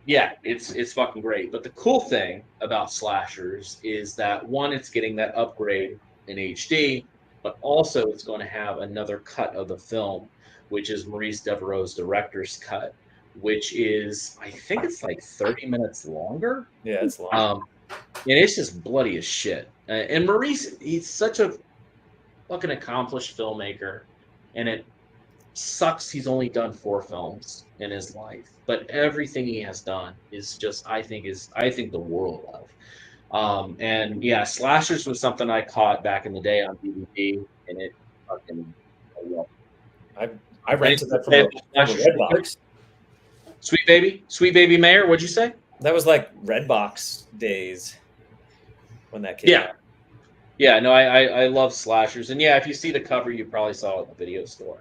Yeah, it's fucking great. But the cool thing about slashers is that one, it's getting that upgrade in HD, but also it's going to have another cut of the film, which is Maurice Devereaux's director's cut, which is I think it's like 30 minutes longer. Yeah, it's long. And it's just bloody as shit. And Maurice, he's such a fucking accomplished filmmaker, and it sucks he's only done 4 films in his life, but everything he has done is just I think the world of. And yeah, slashers was something I caught back in the day on DVD, and it fucking I love I rented that from it. a Redbox. Sweet baby Mayor. What'd you say? That was like Redbox days when that came Yeah. out. Yeah, no, I love slashers, and yeah, if you see the cover, you probably saw it at the video store.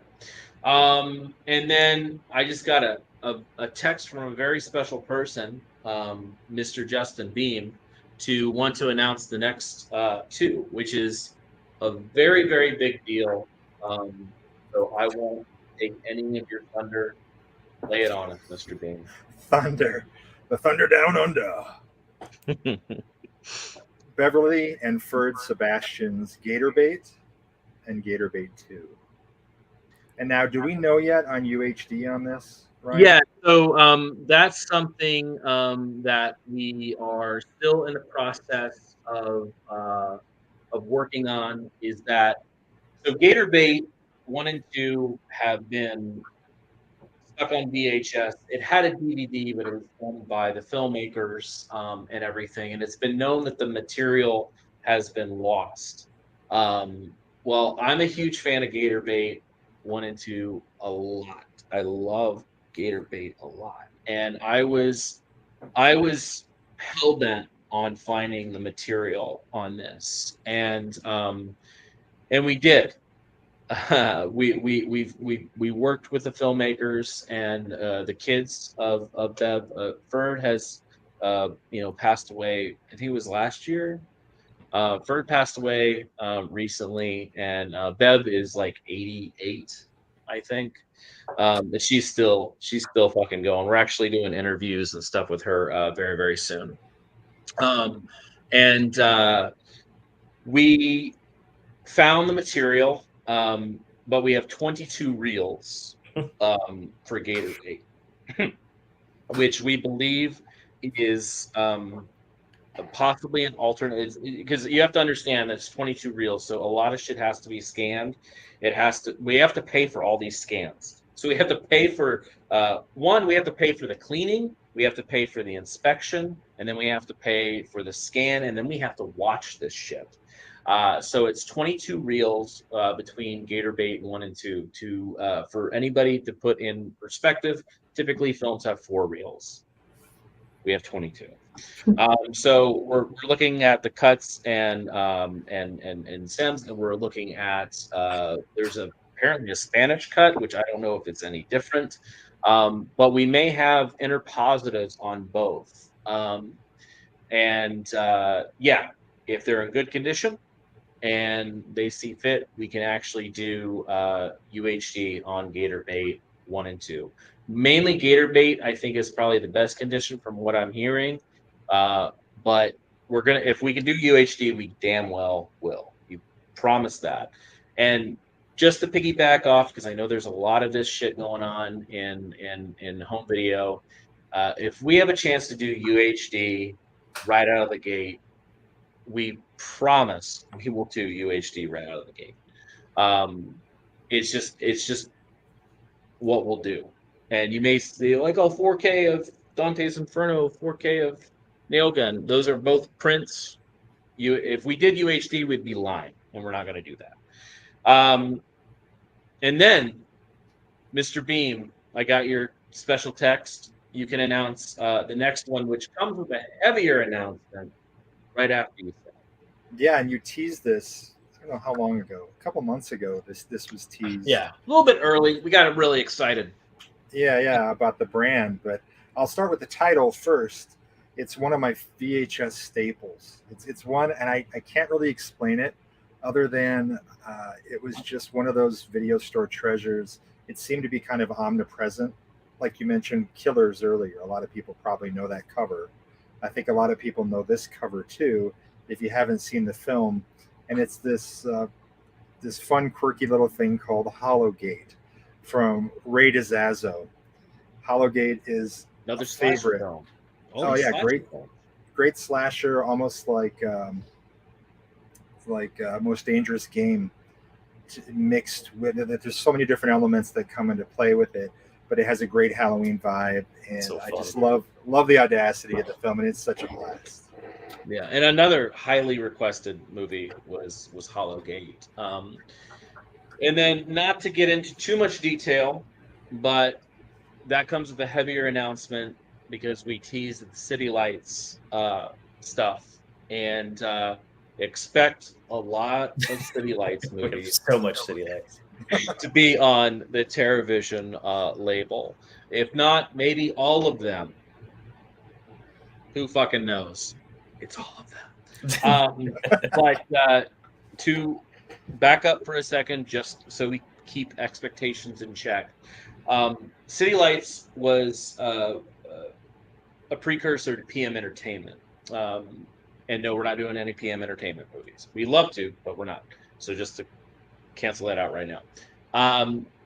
And then I just got a text from a very special person, Mr. Justin Beam, to want to announce the next 2, which is a very, very big deal. So I won't take any of your thunder. Lay it on us, Mr. Beam. Thunder. The thunder down under. Beverly and Ferd Sebastian's Gatorbait and Gatorbait 2. And now, do we know yet on UHD on this? Right? Yeah, so that's something that we are still in the process of working on. Is that so? Gator Bait 1 and 2 have been stuck on VHS. It had a DVD, but it was done by the filmmakers and everything. And it's been known that the material has been lost. Well, I'm a huge fan of Gator Bait 1 and 2 a lot. I love Gator Bait a lot, and I was hell bent on finding the material on this, and we did. We worked with the filmmakers and the kids of Bev. Ferd has passed away. I think it was last year. Ferd passed away recently, and Bev is like 88, I think. But she's still fucking going. We're actually doing interviews and stuff with her very, very soon. And we found the material, but we have 22 reels for Gator Bait, which we believe is possibly an alternate, because you have to understand that it's 22 reels, so a lot of shit has to be scanned. We have to pay for all these scans. So we have to pay for one, we have to pay for the cleaning, we have to pay for the inspection, and then we have to pay for the scan, and then we have to watch this shit. So it's 22 reels between Gator Bait 1 and 2. For anybody to put in perspective, typically films have 4 reels. We have 22. So we're looking at the cuts and stems, and we're looking at there's apparently a Spanish cut, which I don't know if it's any different, but we may have interpositives on both. Yeah, if they're in good condition and they see fit, we can actually do UHD on Gator Bait 1 and 2. Mainly gator bait, I think, is probably the best condition from what I'm hearing. But we're gonna, if we can do UHD, we damn well will. You promise that. And just to piggyback off, because I know there's a lot of this shit going on in home video. If we have a chance to do UHD right out of the gate, we promise we will do UHD right out of the gate. Um, it's just what we'll do. And you may see like, oh, 4K of Dante's Inferno, 4K of Nailgun. Those are both prints. If we did UHD, we'd be lying, and we're not going to do that. And then, Mr. Beam, I got your special text. You can announce the next one, which comes with a heavier announcement right after you say. Yeah, and you teased this. I don't know how long ago. A couple months ago, this was teased. Yeah, a little bit early. We got really excited. Yeah, about the brand. But I'll start with the title first. It's one of my VHS staples. It's one, and I can't really explain it other than it was just one of those video store treasures. It seemed to be kind of omnipresent. Like you mentioned Killers earlier. A lot of people probably know that cover. I think a lot of people know this cover too, if you haven't seen the film. And it's this this fun, quirky little thing called Hollowgate from Ray DiZazzo. Hollowgate is Another a slasher favorite. film. Oh yeah, Slasher great, film. great slasher, almost like Most Dangerous Game mixed with it. There's so many different elements that come into play with it, but it has a great Halloween vibe, and So I fun. just love the audacity of the film, and it's such a blast. Yeah, and another highly requested movie was Hollowgate. And then, not to get into too much detail, but that comes with a heavier announcement because we teased the City Lights stuff, and expect a lot of City Lights We have movies so much City Lights. to be on the TerraVision label. If not, maybe all of them. Who fucking knows? It's all of them. But to back up for a second, just so we keep expectations in check, City Lights was a precursor to PM Entertainment. And no, we're not doing any PM Entertainment movies. We love to, but we're not. So just to cancel that out right now.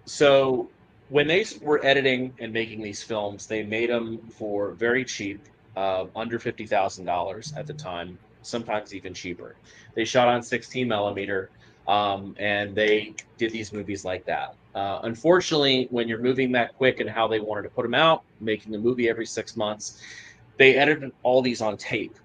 So when they were editing and making these films, they made them for very cheap, under $50,000 at the time, sometimes even cheaper. They shot on 16 millimeter, and they did these movies like that. Unfortunately, when you're moving that quick and how they wanted to put them out, making the movie every 6 months, they edited all these on tape.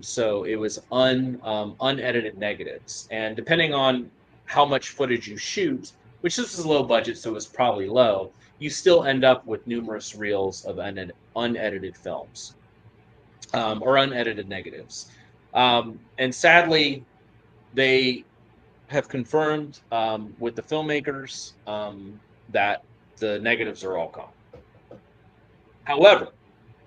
So it was unedited negatives, and depending on how much footage you shoot, which this is low budget, so it was probably low, you still end up with numerous reels of unedited films, or unedited negatives. And sadly, they have confirmed with the filmmakers that the negatives are all gone. However,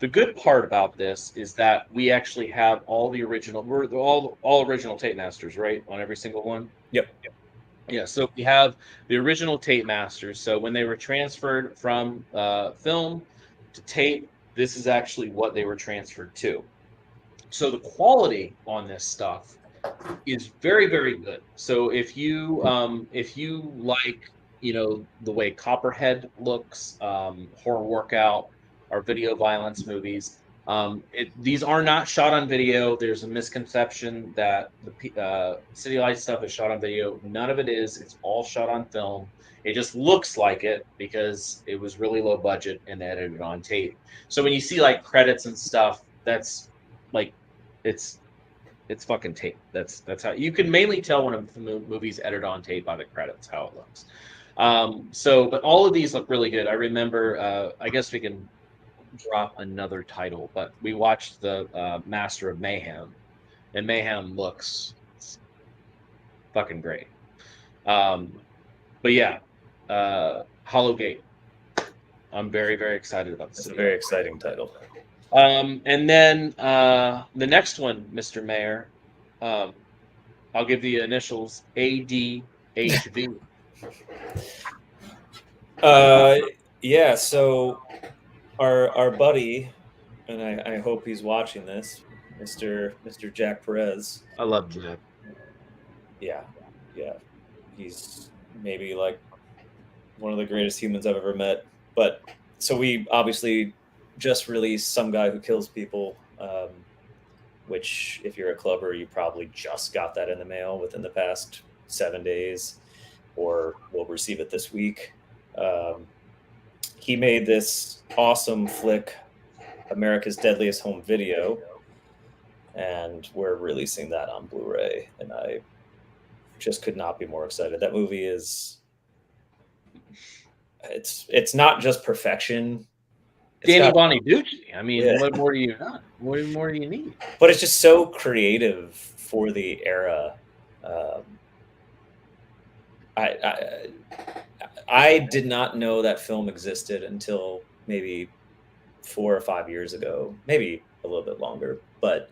the good part about this is that we actually have all the original, we're all original tape masters, right? On every single one. Yep. Yeah, so we have the original tape masters. So when they were transferred from film to tape, this is actually what they were transferred to. So the quality on this stuff is very, very good. So if you like, the way Copperhead looks, Horror Workout, or video violence movies, these are not shot on video. There's a misconception that the City Lights stuff is shot on video. None of it is. It's all shot on film. It just looks like it because it was really low budget and edited on tape. So when you see like credits and stuff, that's like it's fucking tape. That's how you can mainly tell when a movie's edited on tape by the credits, how it looks. But all of these look really good. I remember, I guess we can drop another title, but we watched the Master of Mayhem, and Mayhem looks fucking great. But yeah, Hollowgate. I'm very, very excited about this. It's a very exciting title. And then the next one, Mr. Mayor, I'll give the initials ADHV. Yeah, so our buddy, and I hope he's watching this, Mr. Jack Perez. I love Jack. Yeah, yeah, he's maybe like one of the greatest humans I've ever met. But so we obviously just released Some Guy Who Kills People, which if you're a clubber, you probably just got that in the mail within the past 7 days, or will receive it this week. Um, he made this awesome flick, America's Deadliest Home Video, and we're releasing that on Blu-ray, and I just could not be more excited. That movie is it's not just perfection. It's Danny got, Bonaducci. I mean, yeah, what more do you want? What more do you need? but it's just so creative for the era. Um, I I did not know that film existed until maybe 4 or 5 years ago, maybe a little bit longer. But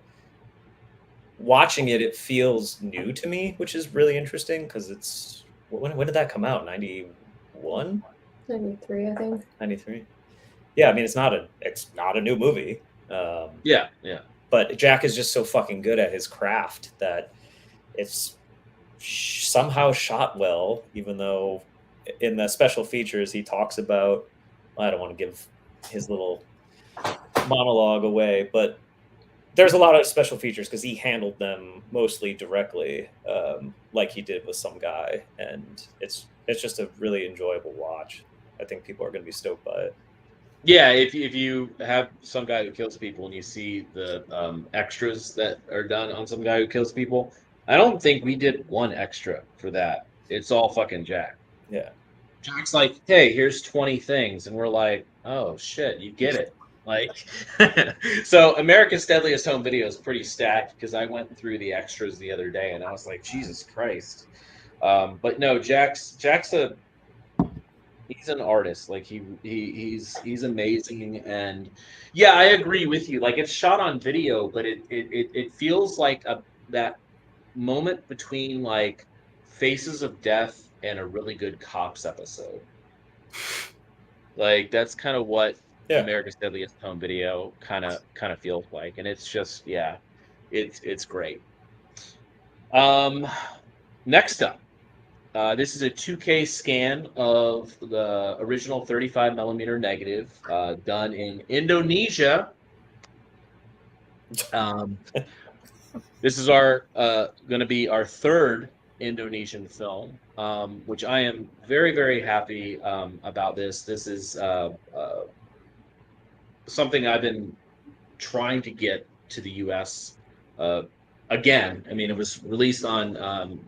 watching it, it feels new to me, which is really interesting because it's when did that come out? 91, 93, I think. 93. Yeah, I mean it's not a new movie. Yeah, yeah. But Jack is just so fucking good at his craft that it's somehow shot well, even though in the special features he talks about, I don't want to give his little monologue away, but there's a lot of special features because he handled them mostly directly, like he did with Some Guy, and it's just a really enjoyable watch. I think people are going to be stoked by it. Yeah, if you have Some Guy Who Kills People and you see the extras that are done on Some Guy Who Kills People, I don't think we did one extra for that. It's all fucking Jack. Yeah, Jack's like, hey, here's 20 things, and we're like, oh shit, you get it. Like, so America's Deadliest Home Video is pretty stacked because I went through the extras the other day and I was like, Jesus Christ. But no, Jack's a he's an artist. Like he's amazing, and yeah, I agree with you. Like it's shot on video, but it feels like a that moment between like Faces of Death and a really good Cops episode. Like that's kind of what yeah. America's Deadliest Home Video kind of feels like, and it's just yeah, it's great. Um, next up. This is a 2K scan of the original 35 millimeter negative done in Indonesia. Um, this is our going to be our third Indonesian film, which I am very, very happy about this. This is something I've been trying to get to the U.S. Uh, again. I mean, it was released on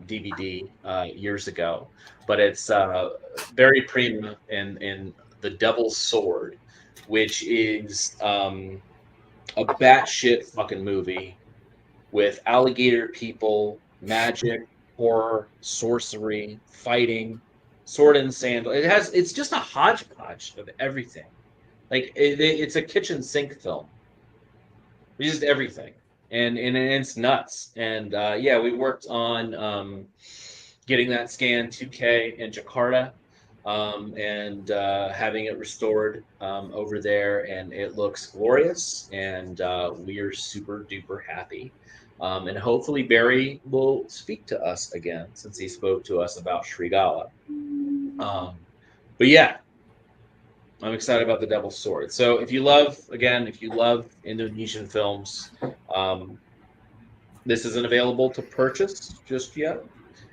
DVD years ago, but it's very premium in The Devil's Sword, which is a batshit fucking movie with alligator people, magic, horror, sorcery, fighting, sword and sandal. It's just a hodgepodge of everything. Like it's a kitchen sink film, just everything, and it's nuts. And yeah, we worked on getting that scan 2K in Jakarta, and having it restored over there, and it looks glorious, and we are super duper happy. And hopefully Barry will speak to us again since he spoke to us about Srigala. But yeah, I'm excited about the Devil's Sword. So if you love, again, if you love Indonesian films, um, this isn't available to purchase just yet.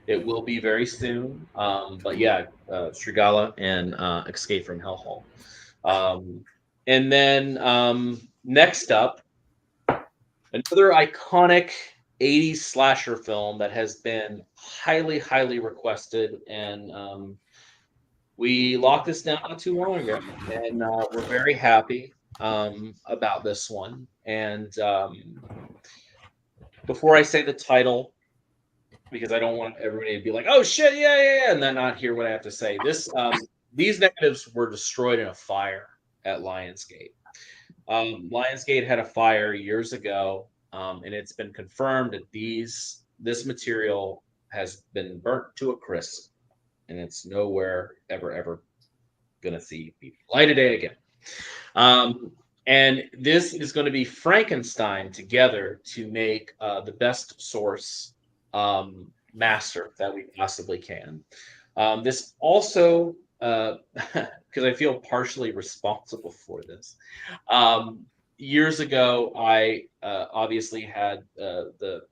It will be very soon. But yeah, Strigala and Escape from Hellhole. And then next up, another iconic 80s slasher film that has been highly, highly requested, and we locked this down not too long ago, and we're very happy about this one. And before I say the title, because I don't want everybody to be like, "Oh shit, yeah, yeah, yeah," and then not hear what I have to say. These negatives were destroyed in a fire at Lionsgate. Lionsgate had a fire years ago, and it's been confirmed that this material has been burnt to a crisp, and it's nowhere ever going to see light of day again. And this is going to be Frankenstein together to make the best source master that we possibly can. This also, because I feel partially responsible for this. Years ago, I obviously had the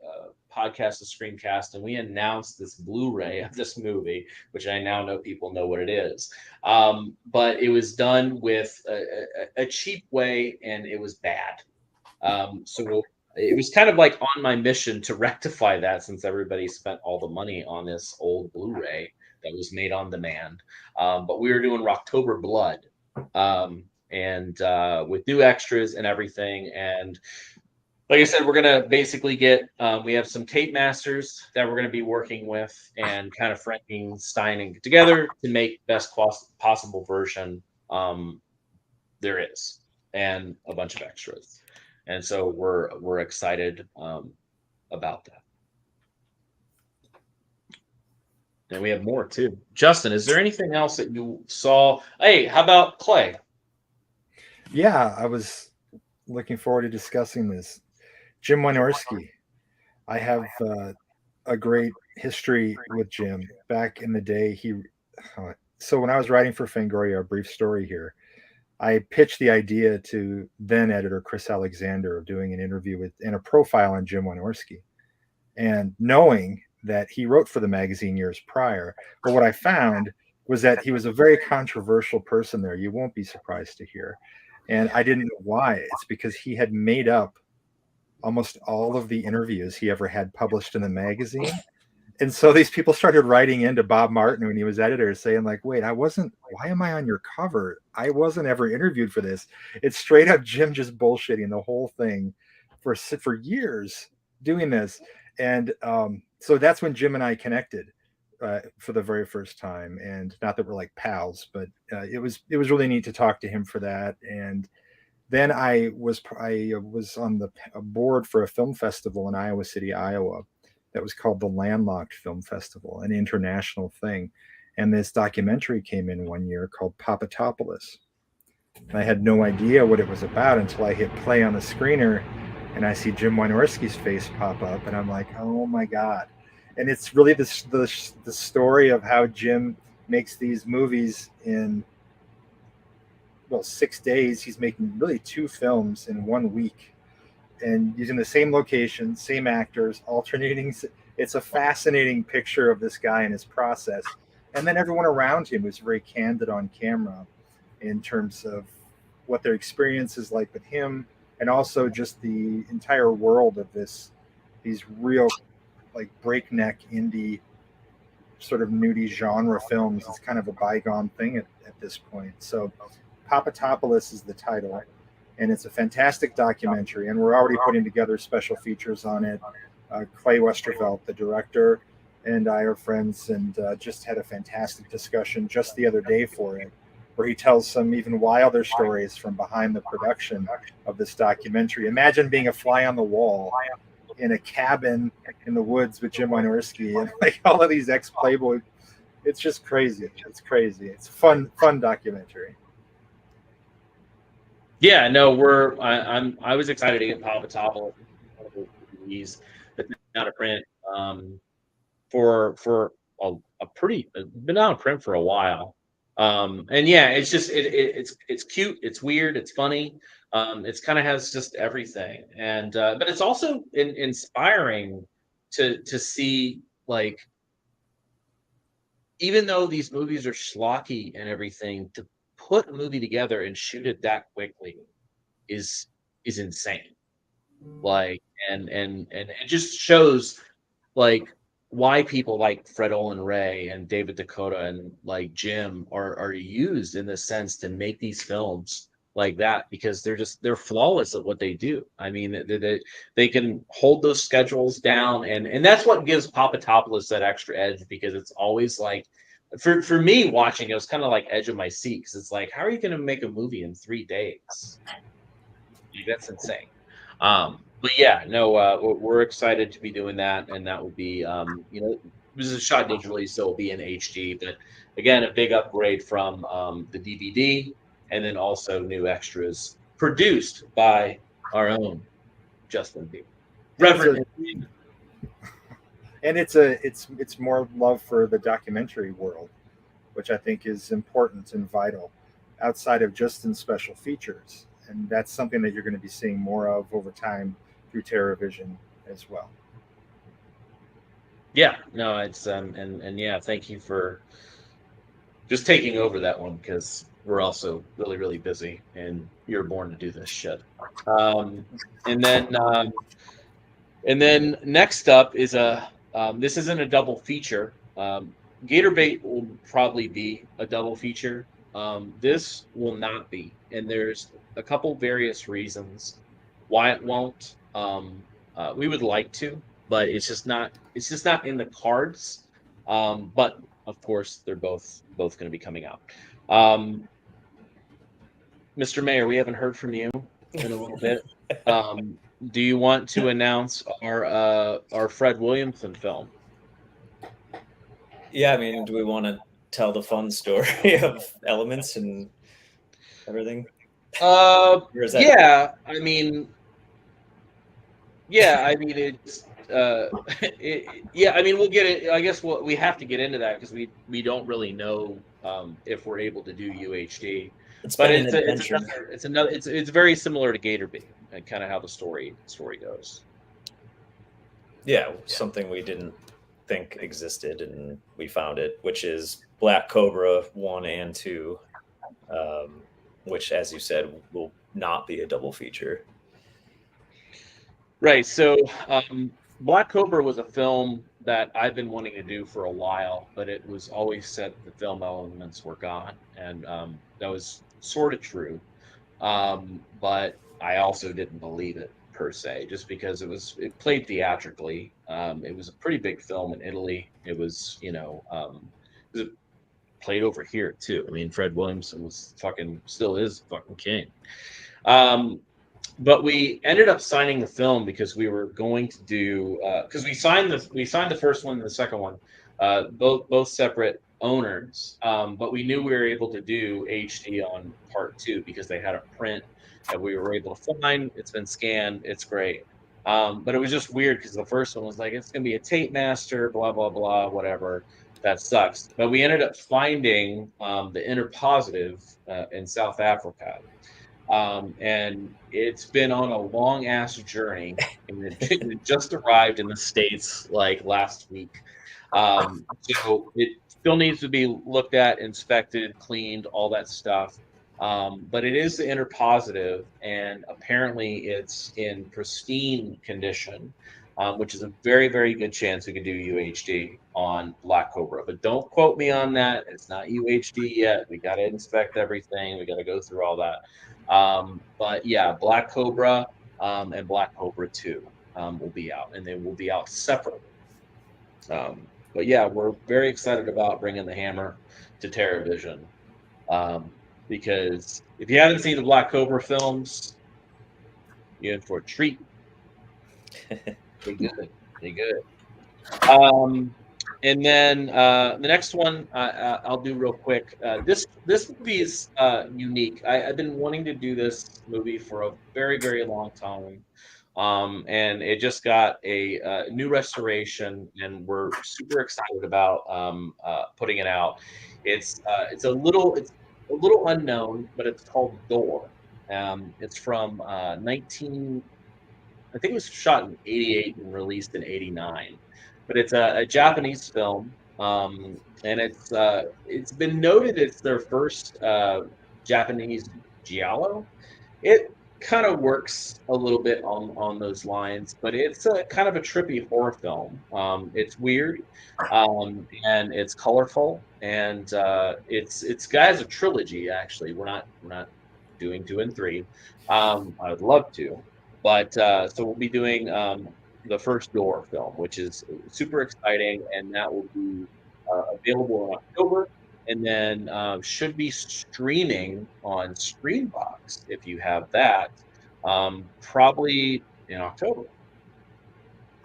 podcast, the Screencast, and we announced this Blu-ray of this movie, which I now know people know what it is. But it was done with a cheap way, and it was bad. So it was kind of like on my mission to rectify that, since everybody spent all the money on this old Blu-ray that was made on demand. But we were doing Rocktober Blood, and with new extras and everything. And like I said, we're gonna basically get. We have some tape masters that we're gonna be working with, and kind of Frankensteining together to make best possible version there is, and a bunch of extras. And so we're excited about that. And we have more too. Justin, is there anything else that you saw? Hey, how about Clay? Yeah, I was looking forward to discussing this. Jim Wynorski. I have a great history with Jim. Back in the day, so when I was writing for Fangoria, a brief story here, I pitched the idea to then editor Chris Alexander of doing an interview with and a profile on Jim Wynorski, and knowing that he wrote for the magazine years prior. But what I found was that he was a very controversial person there. You won't be surprised to hear. And I didn't know why. It's because he had made up almost all of the interviews he ever had published in the magazine. And so these people started writing into Bob Martin when he was editor, saying like, wait, why am I on your cover? I wasn't ever interviewed for this. It's straight up Jim just bullshitting the whole thing for years doing this. And so that's when Jim and I connected for the very first time. And not that we're like pals, but it was really neat to talk to him for that. And then I was on the board for a film festival in Iowa City, Iowa, that was called the Landlocked Film Festival, an international thing. And this documentary came in one year called Papatopoulos. And I had no idea what it was about until I hit play on the screener and I see Jim Wynorski's face pop up, and I'm like, oh my God. And it's really the story of how Jim makes these movies in, 6 days. He's making really 2 films in 1 week and using the same location, same actors, alternating. It's a fascinating picture of this guy and his process. And then everyone around him was very candid on camera in terms of what their experience is like with him, and also just the entire world of these real like breakneck indie sort of nudie genre films. It's kind of a bygone thing at this point. So Papatopoulos is the title, and it's a fantastic documentary, and we're already putting together special features on it. Clay Westervelt, the director, and I are friends, and just had a fantastic discussion just the other day for it, where he tells some even wilder stories from behind the production of this documentary. Imagine being a fly on the wall in a cabin in the woods with Jim Wynorski and like all of these ex-Playboy. It's just crazy. It's crazy. It's a fun documentary. Yeah, no, I was excited to get Papatopoulos release that's out of print for a pretty been out of print for a while. And yeah, it's just it's cute, it's weird, it's funny. It's kind of has just everything, and but it's also inspiring to see, like, even though these movies are schlocky and everything, to put a movie together and shoot it that quickly is insane. Like, and it just shows like why people like Fred Olen Ray and David Dakota and like Jim are used in this sense to make these films like that, because they're flawless at what they do. I mean, they can hold those schedules down, and that's what gives Papatopoulos that extra edge, because it's always like, for me watching it was kind of like edge of my seat, because it's like, how are you going to make a movie in 3 days? Like, that's insane. But yeah, no, we're excited to be doing that, and that would be, this is shot digitally, so it'll be in HD. But again, a big upgrade from the DVD, and then also new extras produced by our own Justin Bieber, Reverend. And it's more love for the documentary world, which I think is important and vital outside of just in special features. And that's something that you're going to be seeing more of over time through TerraVision as well. Yeah, no, it's and yeah, thank you for just taking over that one because we're also really really busy and you're born to do this shit. Um, and then next up is a this isn't a double feature. Gator Bait will probably be a double feature. This will not be, and there's a couple various reasons why it won't. We would like to, but it's just not. It's just not in the cards. But of course, they're both going to be coming out. Um, Mr. Mayor, we haven't heard from you in a little bit. Um, do you want to announce our Fred Williamson film? Yeah, I mean, do we want to tell the fun story of elements and everything? Or is that Yeah, I mean, yeah, I mean it's yeah, I mean we'll get it. I guess we have to get into that because we don't really know if we're able to do UHD, it's but been an it's adventure? another it's very similar to Gator Bait and kind of how the story goes. Yeah, something we didn't think existed and we found it, which is Black Cobra 1 and 2, which, as you said, will not be a double feature. Right. So, Black Cobra was a film that I've been wanting to do for a while, but it was always said the film elements were gone, and that was sort of true. But I also didn't believe it per se, just because it played theatrically. It was a pretty big film in Italy. It was, it was played over here too. I mean, Fred Williamson was fucking still is fucking king. Um, but we ended up signing the film because we were going to do because we signed the first one and the second one, both separate owners. But we knew we were able to do HD on part two because they had a print that we were able to find. It's been scanned. It's great. But it was just weird because the first one was like it's gonna be a tape master, blah blah blah, whatever. That sucks. But we ended up finding the inner positive in South Africa, and it's been on a long ass journey, and it just arrived in the States like last week. So it still needs to be looked at, inspected, cleaned, all that stuff. But it is the inner positive, and apparently it's in pristine condition, which is a very, very good chance we can do UHD on Black Cobra. But don't quote me on that. It's not UHD yet. We got to inspect everything. We got to go through all that. But yeah, Black Cobra and Black Cobra 2 will be out, and they will be out separately. But yeah, we're very excited about bringing the hammer to TerraVision, because if you haven't seen the Black Cobra films, you're in for a treat. They good. They good. Um, and then the next one I'll do real quick. This movie is unique. I've been wanting to do this movie for a very very long time, and it just got a new restoration, and we're super excited about putting it out. It's a little unknown, but it's called Door. It's from 19. I think it was shot in '88 and released in '89, but it's a Japanese film, and it's been noted it's their first Japanese giallo. It kind of works a little bit on those lines, but it's a kind of a trippy horror film. It's weird, and it's colorful, and it's guys a trilogy actually. We're not doing two and three. I would love to, but so we'll be doing the first Door film, which is super exciting, and that will be available in October, and then should be streaming on Screenbox if you have that, probably in October.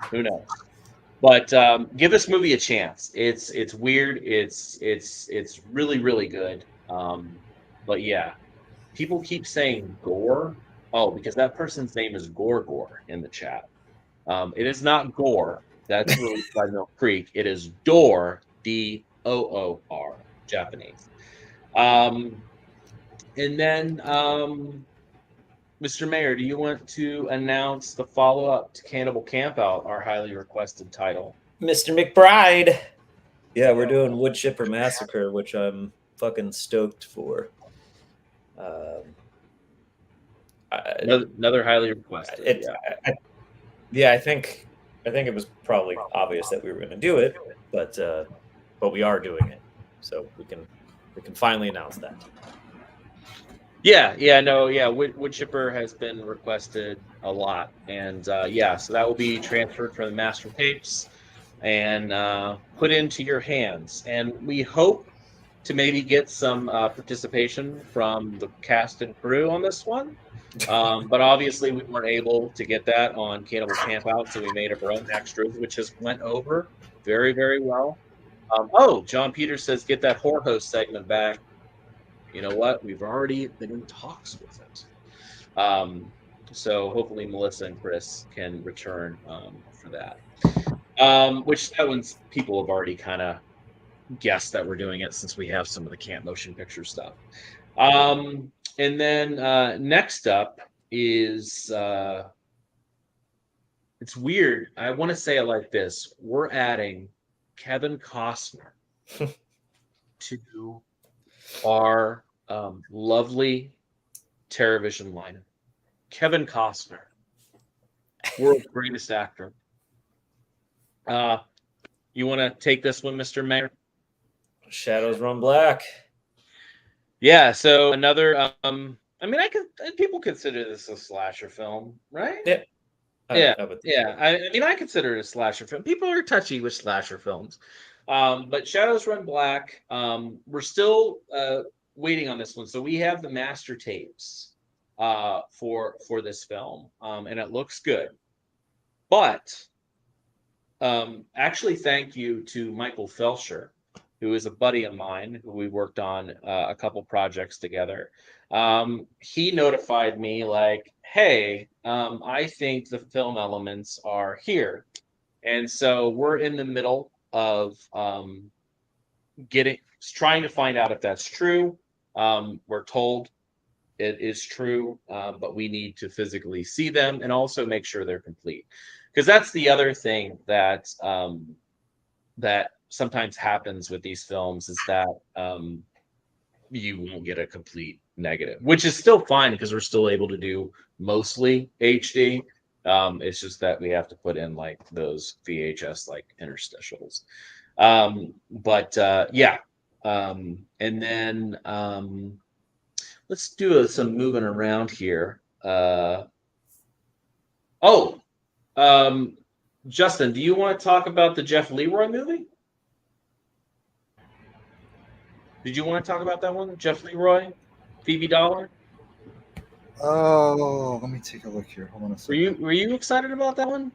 Who knows? But give this movie a chance. It's weird. It's really really good. But yeah, people keep saying gore. Oh, because that person's name is Gore in the chat. It is not Gore. That's released by Mill Creek. It is Door, Door, Japanese. Um, and then, Mr. Mayor, do you want to announce the follow up to Cannibal Campout, our highly requested title? Mr. McBride. Yeah, we're doing Wood Chipper Massacre, which I'm fucking stoked for. Another highly requested. Yeah, I think it was probably obvious that we were going to do it, but we are doing it, so we can finally announce that. Wood Chipper has been requested a lot, and so that will be transferred from the master tapes and put into your hands, and we hope to maybe get some participation from the cast and crew on this one. But obviously we weren't able to get that on Cannibal Campout, so we made up our own extras, which has went over very, very well. John Peters says, get that whore host segment back. You know what? We've already been in talks with it. So hopefully Melissa and Chris can return for that. Which that one's people have already kind of guessed that we're doing it since we have some of the camp motion picture stuff. And then next up is it's weird. I want to say it like this. We're adding Kevin Costner to our lovely TerraVision lineup. Kevin Costner, world's greatest actor. You want to take this one, Mr. Mayor? Shadows Run Black. Yeah, so another people consider this a slasher film, right? Yeah. I consider it a slasher film. People are touchy with slasher films. But Shadows Run Black, we're still waiting on this one. So we have the master tapes for this film, and it looks good. But actually, thank you to Michael Felsher, who is a buddy of mine, who we worked on a couple projects together. He notified me like, hey, I think the film elements are here. And so we're in the middle of trying to find out if that's true. We're told it is true, but we need to physically see them and also make sure they're complete. Because that's the other thing that that sometimes happens with these films is that you won't get a complete negative, which is still fine because we're still able to do mostly HD. It's just that we have to put in like those VHS like interstitials. And then let's do some moving around here. Justin, do you want to talk about the Jeff Leroy movie? Did you want to talk about that one, Jeff Leroy, Phoebe Dollar? Oh, let me take a look here. Hold on a second. Were you excited about that one?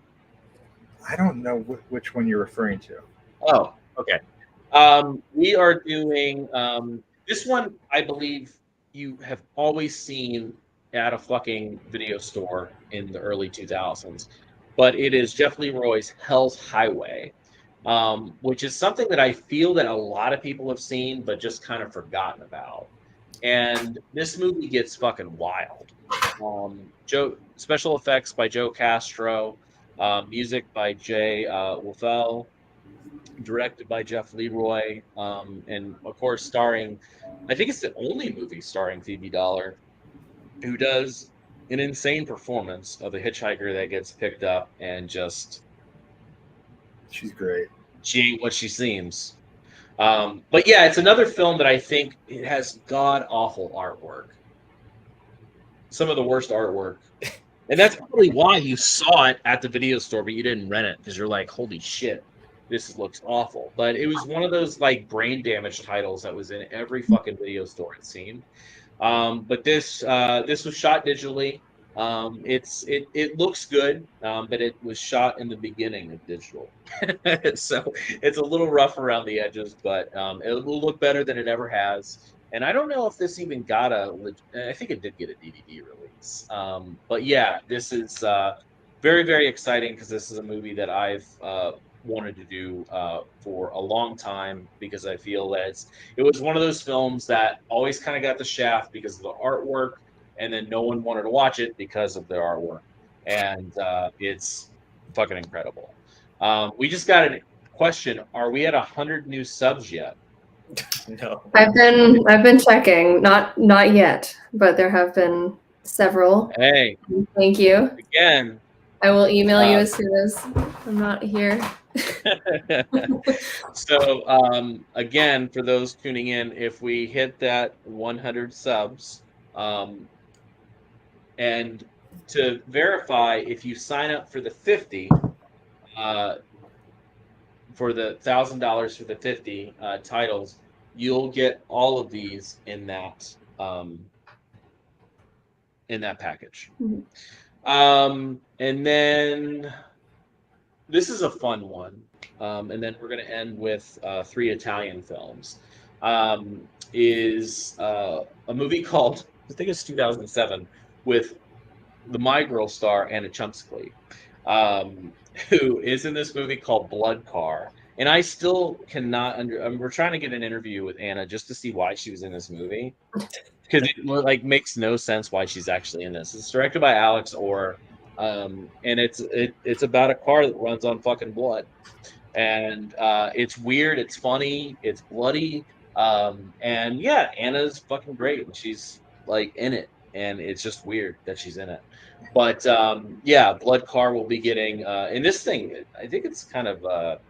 I don't know which one you're referring to. Oh, okay. We are doing this one. I believe you have always seen at a fucking video store in the early 2000s, but it is Jeff Leroy's Hell's Highway, which is something that I feel that a lot of people have seen but just kind of forgotten about. And this movie gets fucking wild. Special effects by Joe Castro, music by Jay Wolfell, directed by Jeff Leroy, and of course starring, I think it's the only movie starring Phoebe Dollar, who does an insane performance of a hitchhiker that gets picked up and just... She's great. She ain't what she seems. But yeah, it's another film that I think it has god-awful artwork. Some of the worst artwork. And that's probably why you saw it at the video store, but you didn't rent it, because you're like, holy shit, this looks awful. But it was one of those like brain damage titles that was in every fucking video store, it seemed. But this was shot digitally. It looks good, but it was shot in the beginning of digital, so it's a little rough around the edges, but it will look better than it ever has. And I don't know if this even got I think it did get a DVD release. But yeah, this is very, very exciting because this is a movie that I've wanted to do for a long time because I feel that it was one of those films that always kind of got the shaft because of the artwork, and then no one wanted to watch it because of their artwork. And it's fucking incredible. We just got a question: are we at 100 new subs yet? No. I've been checking, not yet, but there have been several. Hey, Thank you. again. I will email you as soon as I'm not here. So again, for those tuning in, if we hit that 100 subs, and to verify, if you sign up for the 50, uh, for the $1,000 for the 50 titles, you'll get all of these in that package. Mhm. And then this is a fun one. And then we're going to end with three Italian films. Is a movie called, I think it's 2007, with the My Girl star Anna Chumsky, um, who is in this movie called Blood Car. And I still cannot we're trying to get an interview with Anna just to see why she was in this movie, because it like makes no sense why she's actually in this. It's directed by Alex Orr, and it's about a car that runs on fucking blood, and it's weird, it's funny, it's bloody, and yeah, Anna's fucking great, and she's like in it, and it's just weird that she's in it. But yeah, Blood Car will be getting, and this thing, I think it's kind of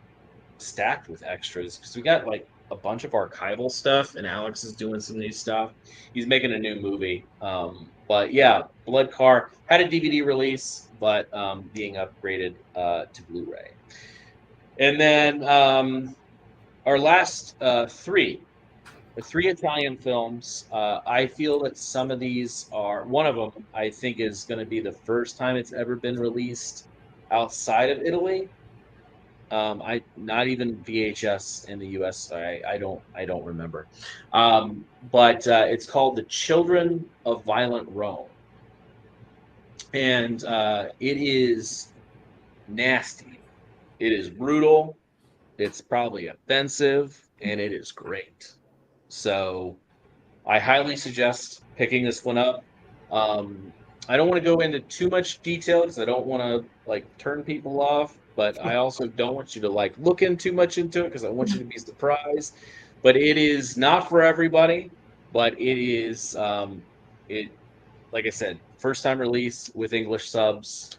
stacked with extras because we got like a bunch of archival stuff, and Alex is doing some new stuff. He's making a new movie. But yeah, Blood Car had a DVD release, but being upgraded to Blu-ray. And then our last three Italian films. I feel that some of these are, one of them I think is going to be the first time it's ever been released outside of Italy. I not even VHS in the US. I don't remember. But it's called The Children of Violent Rome, and it is nasty. It is brutal. It's probably offensive, and it is great. So I highly suggest picking this one up. Um, I don't want to go into too much detail because I don't want to like turn people off, but I also don't want you to like look in too much into it because I want you to be surprised. But it is not for everybody, but it is it like I said, first time release with English subs.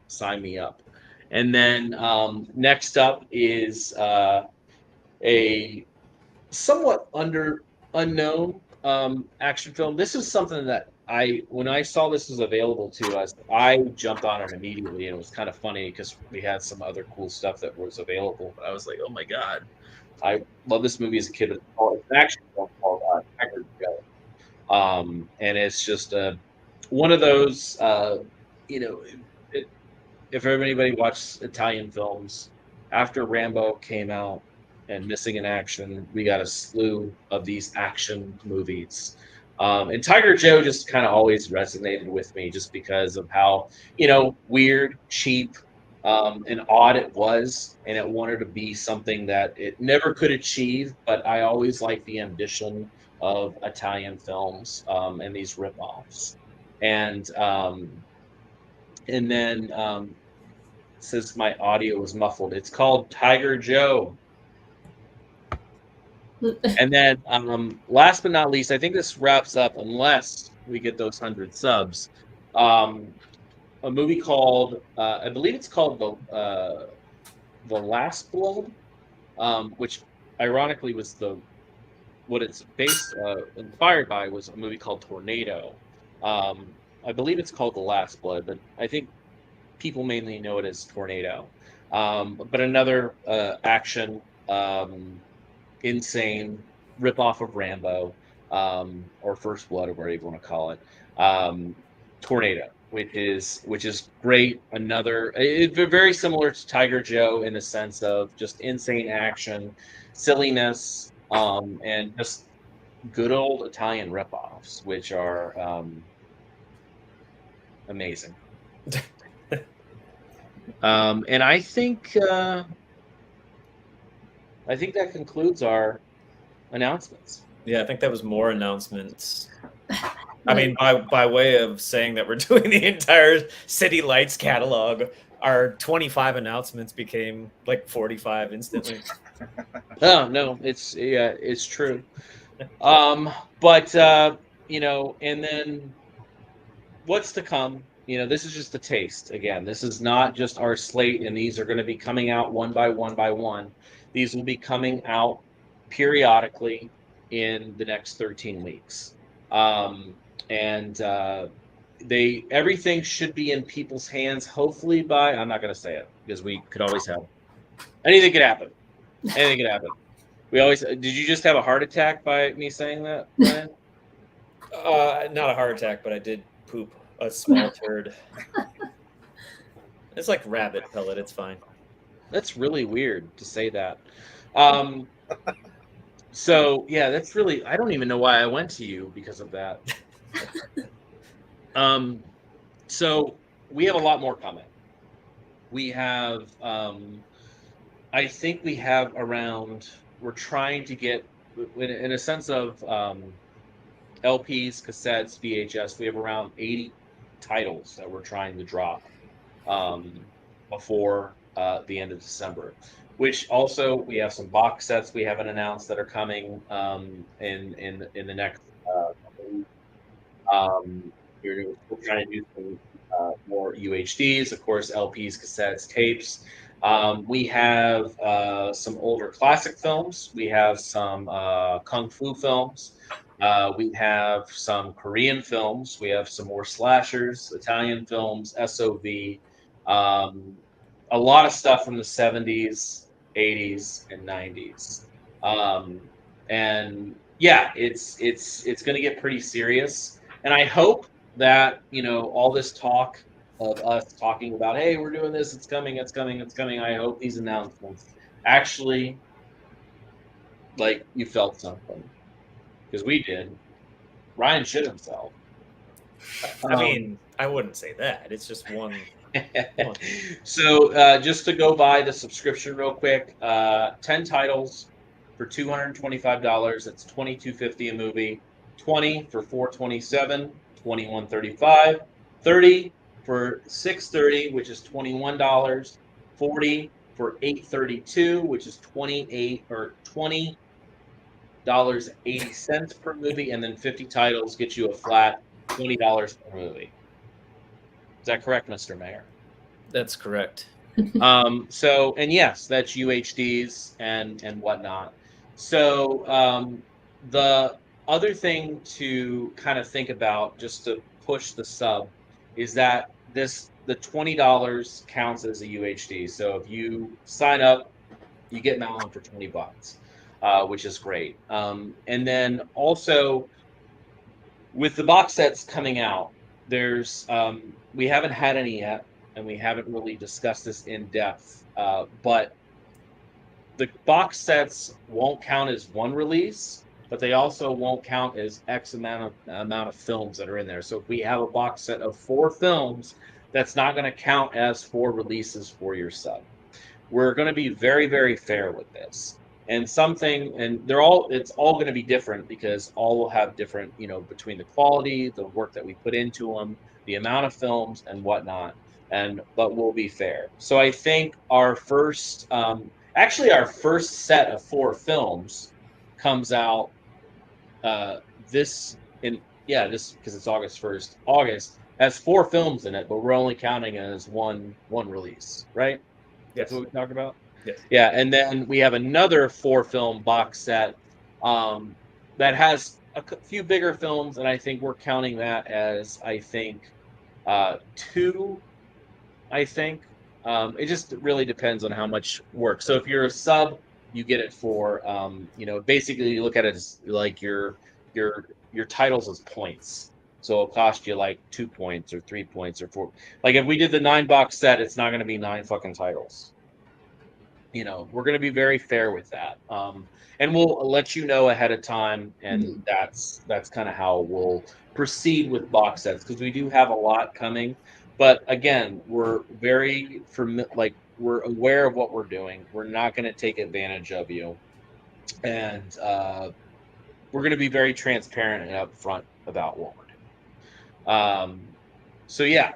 Sign me up. And then next up is a somewhat unknown action film. This is something that when I saw this was available to us, I jumped on it immediately, and it was kind of funny because we had some other cool stuff that was available. But I was like, oh my god, I love this movie as a kid. It's an action film called Tiger Joe, and it's just one of those. You know, it, if anybody watched Italian films, after Rambo came out and Missing in Action, we got a slew of these action movies. And Tiger Joe just kind of always resonated with me just because of how, weird, cheap, and odd it was. And it wanted to be something that it never could achieve, but I always liked the ambition of Italian films and these ripoffs. And then says my audio was muffled. It's called Tiger Joe. And then last but not least, I think this wraps up unless we get those 100 subs. A movie called I believe it's called the Last Blood, which ironically was what it's based inspired by was a movie called Tornado. I believe it's called The Last Blood, but I think people mainly know it as Tornado. But another action, insane ripoff of Rambo, or First Blood, or whatever you want to call it. Tornado, which is great. Very similar to Tiger Joe in the sense of just insane action, silliness, and just good old Italian ripoffs, which are amazing. And I think that concludes our announcements. Yeah, I think that was more announcements. I mean, by way of saying that we're doing the entire City Lights catalog, our 25 announcements became like 45 instantly. Oh no, it's true. But and then what's to come? This is just a taste. Again, this is not just our slate, and these are going to be coming out one by one by one. These will be coming out periodically in the next 13 weeks. And everything should be in people's hands, hopefully by, I'm not going to say it because we could always have anything could happen. Anything could happen. Did you just have a heart attack by me saying that, Ryan? Not a heart attack, but I did poop a small turd. It's like rabbit pellet. It's fine. That's really weird to say that. So yeah, that's really, I don't even know why I went to you because of that. So we have a lot more coming. We have, I think we have around, we're trying to get, in a sense of LPs, cassettes, VHS, we have around 80 titles that we're trying to drop before the end of December. Which also we have some box sets we haven't announced that are coming in the next couple weeks. We're trying to do some more UHDs, of course, LPs, cassettes, tapes. We have some older classic films. We have some kung fu films. We have some Korean films. We have some more slashers, Italian films, SOV. A lot of stuff from the 70s, 80s, and 90s. And yeah, it's going to get pretty serious. And I hope that all this talk of us talking about, hey, we're doing this, it's coming, it's coming, it's coming. I hope these announcements actually, like, you felt something, because we did. Ryan shit himself. I mean, I wouldn't say that. It's just one. So just to go by the subscription real quick, 10 titles for $225. That's $22.50 a movie. 20 for $427, $21.35. 30 for $630, which is $21. 40 for $832, which is $20.80 per movie, and then 50 titles get you a flat $20 per movie. Is that correct, Mr. Mayor? That's correct. So, and yes, that's UHDs and whatnot. So the other thing to kind of think about, just to push the sub, is that the $20 counts as a UHD. So if you sign up, you get Malin for $20, which is great. And then also with the box sets coming out, there's we haven't had any yet, and we haven't really discussed this in depth. But the box sets won't count as one release, but they also won't count as X amount of films that are in there. So if we have a box set of 4 films, that's not going to count as 4 releases for your sub. We're going to be very, very fair with this. And it's all going to be different, because all will have different, between the quality, the work that we put into them, the amount of films and whatnot. But we'll be fair. So I think our first set of 4 films comes out this because it's August 1st. August has 4 films in it, but we're only counting it as one release, right? Yes. That's what we talked about? Yes. Yeah, and then we have another 4-film box set that has a few bigger films, and I think we're counting that as, 2, I think. It just really depends on how much work. So if you're a sub, you get it for, basically you look at it as like your titles as points. So it'll cost you like 2 points or 3 points or 4. Like if we did the 9-box set, it's not going to be 9 fucking titles. You know, we're going to be very fair with that. And we'll let you know ahead of time, and that's kind of how we'll proceed with box sets, because we do have a lot coming. But again, we're very we're aware of what we're doing. We're not going to take advantage of you, and we're going to be very transparent and upfront about what we're doing. So yeah,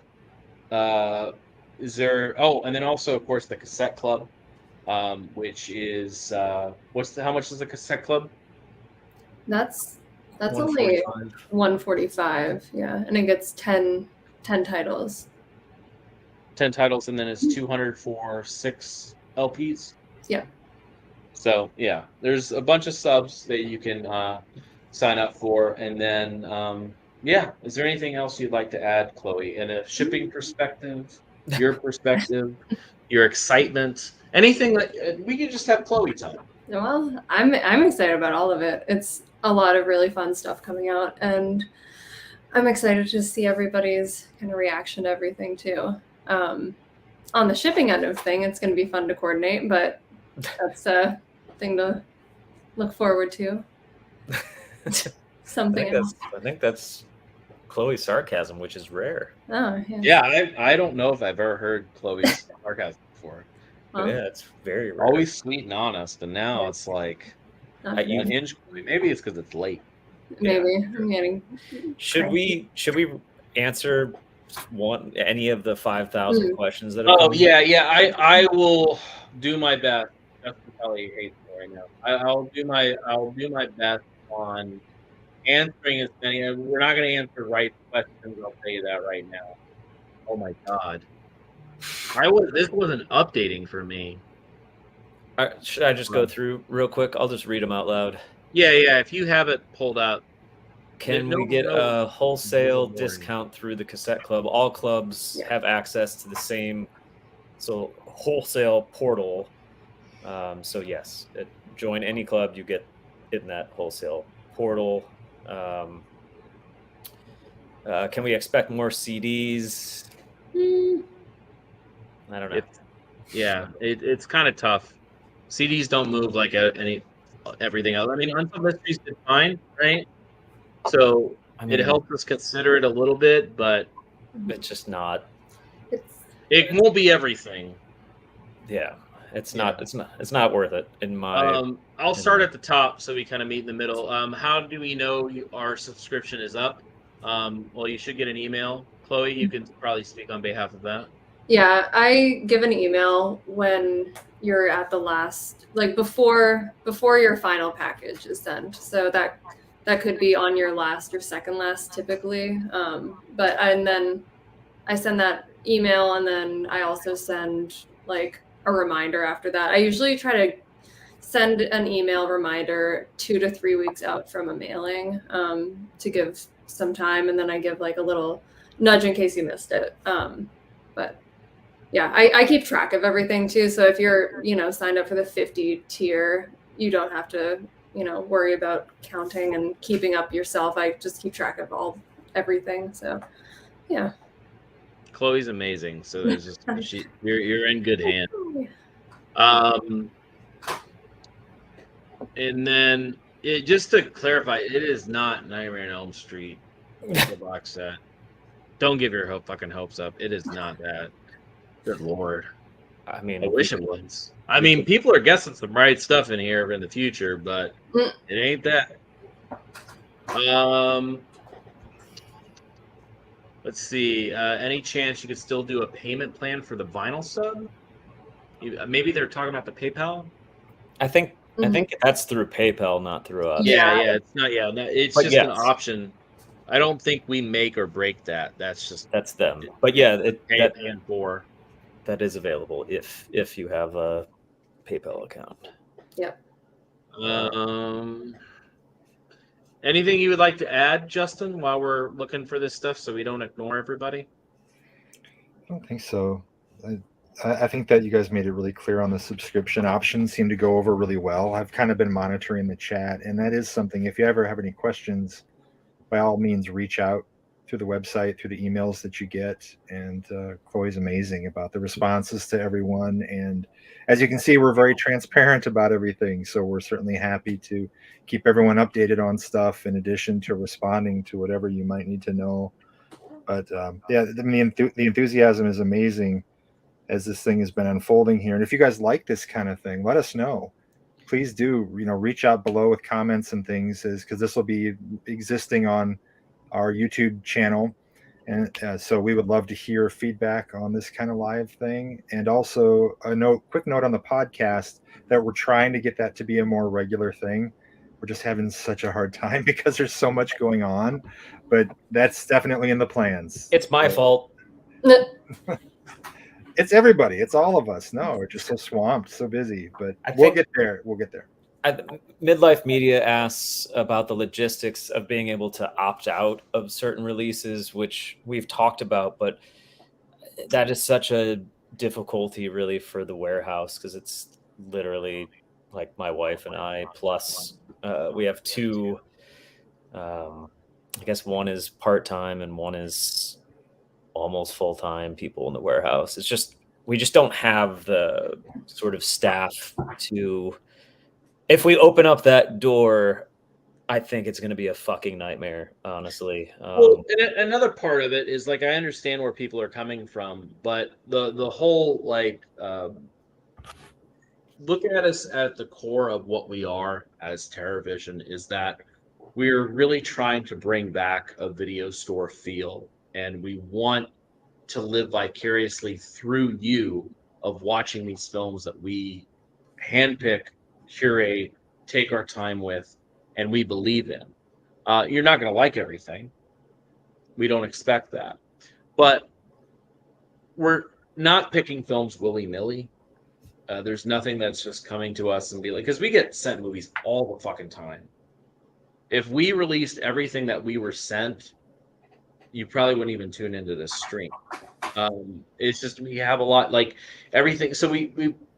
is there? Oh, and then also, of course, the cassette club, which is how much is the cassette club? That's only 145, yeah, and it gets 10 titles. 10 titles, and then it's 200 for 6 LPs. Yeah. So yeah, there's a bunch of subs that you can sign up for, and then yeah. Is there anything else you'd like to add, Chloe, in a shipping perspective, your perspective, your excitement, anything that we could just have Chloe time? Well, I'm excited about all of it. It's a lot of really fun stuff coming out, and I'm excited to see everybody's kind of reaction to everything too. On the shipping end of thing, it's going to be fun to coordinate, but that's a thing to look forward to. Something else. I think that's Chloe's sarcasm, which is rare. Oh, yeah. Yeah, I don't know if I've ever heard Chloe's sarcasm before. Huh? Yeah, it's very rare. Always sweet and honest, and now it's like unhinged. Maybe it's because it's late. Maybe I'm getting. Should we answer any of the 5,000 questions that are coming? Yeah. I will do my best. That's probably hates me right now. I'll do my best on answering as many. We're not going to answer right questions. I'll tell you that right now. Oh my god, this wasn't updating for me. Should I just go through real quick? I'll just read them out loud. Yeah. If you have it pulled up. Can we get a wholesale discount through the cassette club? All clubs have access to the same wholesale portal. So yes, join any club, you get in that wholesale portal. Can we expect more CDs? I don't know. It's kind of tough. CDs don't move like everything else. I mean, Untold Mysteries did fine, right? So it helps us consider it a little bit, but it's just not. It won't be everything. Yeah, it's not worth it in my. I'll start at the top so we kind of meet in the middle. How do we know our subscription is up? Well, you should get an email. Chloe, you can probably speak on behalf of that. Yeah, I give an email when you're at the last, like before your final package is sent. So that could be on your last or second last typically. And then I send that email, and then I also send like a reminder after that. I usually try to send an email reminder 2 to 3 weeks out from a mailing to give some time, and then I give like a little nudge in case you missed it. But yeah, I keep track of everything too. So if you're, signed up for the 50 tier, you don't have to, worry about counting and keeping up yourself. I just keep track of everything. So yeah. Chloe's amazing. So there's just you're in good hands. And then just to clarify, it is not Nightmare on Elm Street, the box set. Don't give your fucking hopes up. It is not that. Good lord. I mean, I wish it was. I mean, people are guessing some right stuff in here in the future, but it ain't that. Let's see. Any chance you could still do a payment plan for the vinyl sub? Maybe they're talking about the PayPal. I think that's through PayPal, not through us. Yeah. It's not. Yeah, it's just an option. I don't think we make or break that. That's them. But yeah, that is available if you have a PayPal account. Yep. Anything you would like to add, Justin, while we're looking for this stuff so we don't ignore everybody? I don't think so. I think that you guys made it really clear on the subscription options, seem to go over really well. I've kind of been monitoring the chat, and that is something. If you ever have any questions, by all means, reach out. through the website, through the emails that you get. And Chloe's amazing about the responses to everyone. And as you can see, we're very transparent about everything. So we're certainly happy to keep everyone updated on stuff in addition to responding to whatever you might need to know. But yeah, the enthusiasm is amazing as this thing has been unfolding here. And if you guys like this kind of thing, let us know. Please do, reach out below with comments and things, because this will be existing on our YouTube channel. And so we would love to hear feedback on this kind of live thing. And also quick note on the podcast, that we're trying to get that to be a more regular thing. We're just having such a hard time because there's so much going on, but that's definitely in the plans. It's my fault. It's everybody. It's all of us. No, we're just so swamped, so busy, but we'll get there. We'll get there. Midlife Media asks about the logistics of being able to opt out of certain releases, which we've talked about, but that is such a difficulty really for the warehouse, because it's literally like my wife and I, plus we have two, I guess one is part-time and one is almost full-time people in the warehouse. It's just, we just don't have the sort of staff to, if we open up that door, I think it's going to be a fucking nightmare, honestly. Well, and another part of it is, like, I understand where people are coming from, but the whole, like, look at us at the core of what we are as TerraVision is that we're really trying to bring back a video store feel, and we want to live vicariously through you of watching these films that we handpick, curate, take our time with, and we believe in. You're not going to like everything. We don't expect that. But we're not picking films willy-nilly. There's nothing that's just coming to us and be like, because we get sent movies all the fucking time. If we released everything that we were sent, you probably wouldn't even tune into this stream. It's just, we have a lot, like, everything. So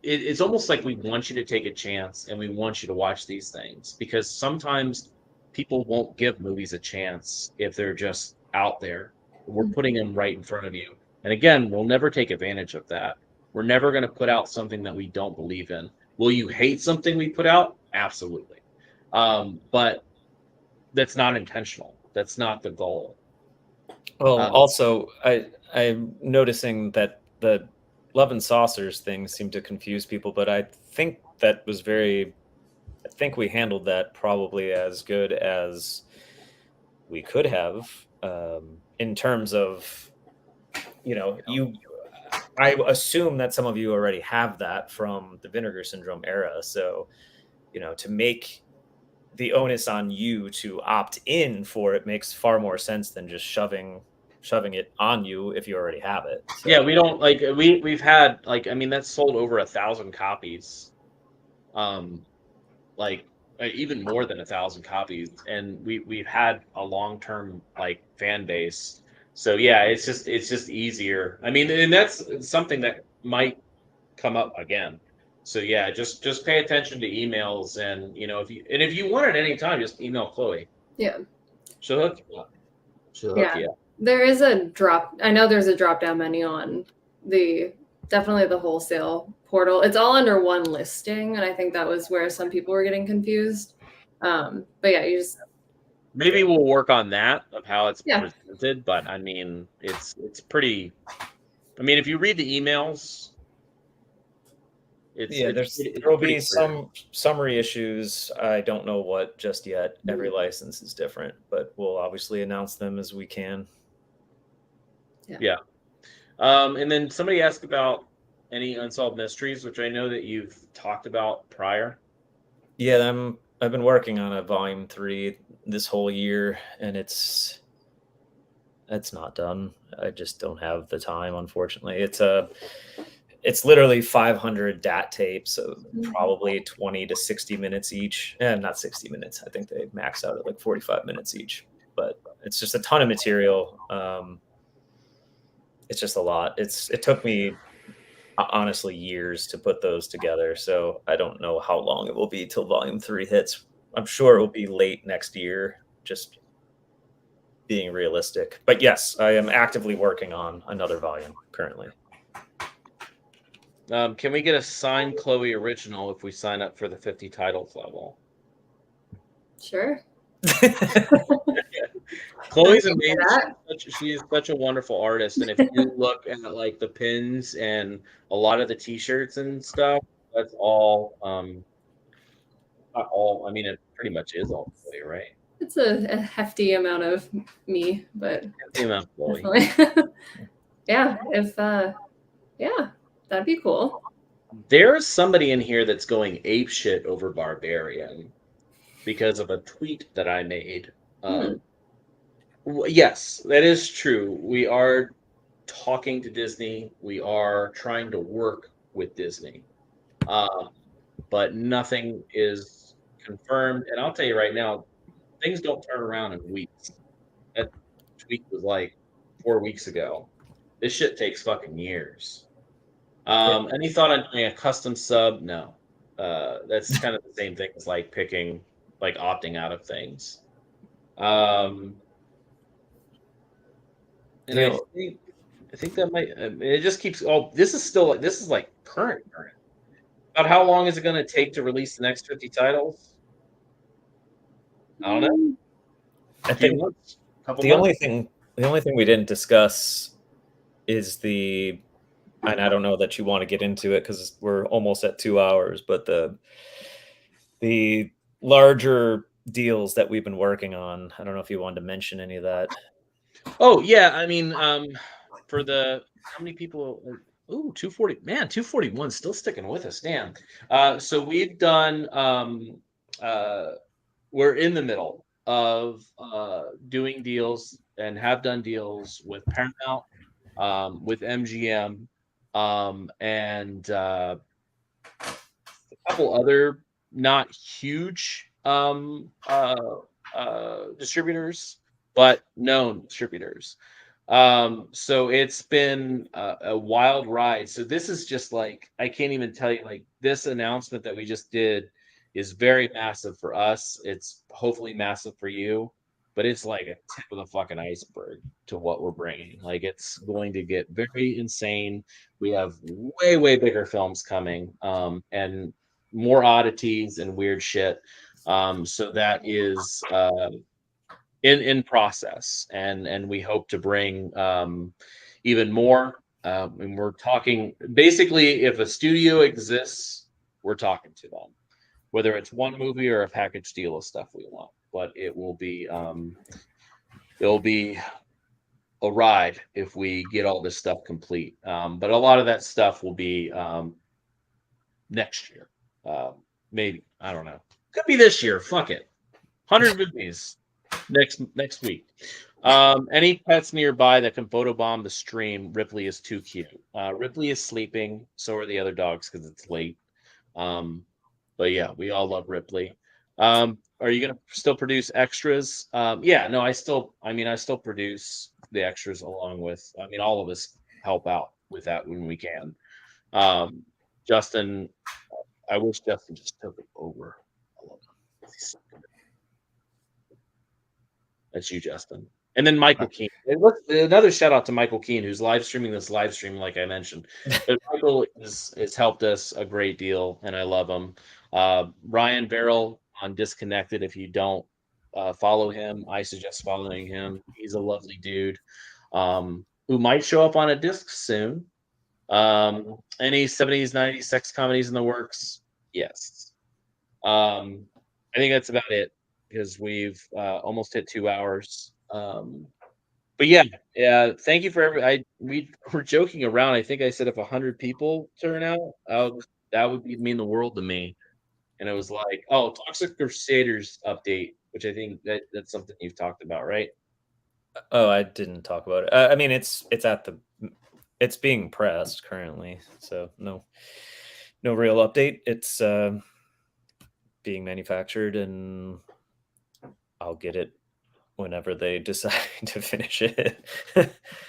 it's almost like we want you to take a chance, and we want you to watch these things, because sometimes people won't give movies a chance if they're just out there. We're putting them right in front of you. And again, we'll never take advantage of that. We're never going to put out something that we don't believe in. Will you hate something we put out? Absolutely. But that's not intentional. That's not the goal. Well, also, I'm noticing that the Love and Saucers thing seemed to confuse people, but I think we handled that probably as good as we could have, in terms of, I assume that some of you already have that from the Vinegar Syndrome era. So, to make the onus on you to opt in for it makes far more sense than just shoving it on you if you already have it. So. Yeah, we don't, like, we've had, like, I mean, that's sold over 1,000 copies. Like, even more than 1,000 copies, and we've had a long-term, like, fan base. So yeah, it's just easier. I mean, and that's something that might come up again. So yeah, just pay attention to emails, and if you want it any time, just email Chloe. Yeah. She'll hook you up. Yeah. There is a drop. I know there's a drop-down menu on definitely the wholesale portal. It's all under one listing, and I think that was where some people were getting confused. But yeah, you just maybe we'll work on that of how it's presented. But I mean, it's pretty. I mean, if you read the emails, there will be some summary issues. I don't know what just yet. Every license is different, but we'll obviously announce them as we can. Yeah. And then somebody asked about any unsolved mysteries, which I know that you've talked about prior. Yeah, I've been working on a volume 3 this whole year, and it's not done. I just don't have the time, unfortunately. It's literally 500 DAT tapes, so probably 20 to 60 minutes each. Not 60 minutes. I think they max out at like 45 minutes each. But it's just a ton of material. It's just a lot. It took me, honestly, years to put those together. So I don't know how long it will be till volume 3 hits. I'm sure it will be late next year. Just being realistic. But yes, I am actively working on another volume currently. Can we get a signed Chloe original if we sign up for the 50 titles level? Sure. Chloe's Thank you amazing. for that. She is such a wonderful artist, and if you look at like the pins and a lot of the T-shirts and stuff, that's all. Not all. I mean, it pretty much is all Chloe, right? It's a hefty amount of me, but The amount of Chloe. definitely. Yeah, if yeah, that'd be cool. There's somebody in here that's going ape shit over Barbarian because of a tweet that I made. Yes, that is true. We are talking to Disney. We are trying to work with Disney, but nothing is confirmed. And I'll tell you right now, things don't turn around in weeks. That tweet was like 4 weeks ago. This shit takes fucking years. Any thought on doing a custom sub? No. That's kind of the same thing as like picking, like opting out of things. And I think that might. It just keeps. Oh, this is still like this is like current. About how long is it going to take to release the next 50 titles? I don't know. I think the only thing we didn't discuss is and I don't know that you want to get into it because we're almost at 2 hours, but the larger deals that we've been working on. I don't know if you wanted to mention any of that. Oh yeah, I mean, for the how many people? Ooh, 240. Man, 241 still sticking with us. Damn. So we've done. We're in the middle of doing deals and have done deals with Paramount, with MGM, and a couple other not huge distributors, but known distributors. So it's been a wild ride. So this is just like I can't even tell you. Like this announcement that we just did is very massive for us. It's hopefully massive for you, but it's like a tip of the fucking iceberg to what we're bringing. Like it's going to get very insane. We have way bigger films coming, and more oddities and weird shit. So that is in process, and we hope to bring even more. And we're talking basically if a studio exists, we're talking to them, whether it's one movie or a package deal of stuff we want. But it'll be a ride if we get all this stuff complete. But a lot of that stuff will be next year. Maybe I don't know. Could be this year. Fuck it. 100 movies next week. Any pets nearby that can photobomb the stream? Ripley is too cute. Ripley is sleeping. So are the other dogs because it's late. But yeah, we all love Ripley. Are you gonna still produce extras? Yeah, no, I still produce the extras along with. I mean, all of us help out with that when we can. Justin, I wish Justin just took it over. I love him. He's so good. That's you, Justin. And then Michael Keane. Another shout out to Michael Keane, who's live streaming this live stream, like I mentioned. But Michael has helped us a great deal, and I love him. Ryan Barrel on Disconnected. If you don't follow him, I suggest following him. He's a lovely dude who might show up on a disc soon. Any 70s, 90s sex comedies in the works? Yes. I think that's about it because we've almost hit 2 hours. But yeah. Thank you for we were joking around. I think I said if 100 people turn out, that would mean the world to me. And it was like, oh, Toxic Crusaders update, which I think that's something you've talked about, right? Oh, I didn't talk about it. I mean, it's being pressed currently, so no real update. It's being manufactured, and I'll get it whenever they decide to finish it.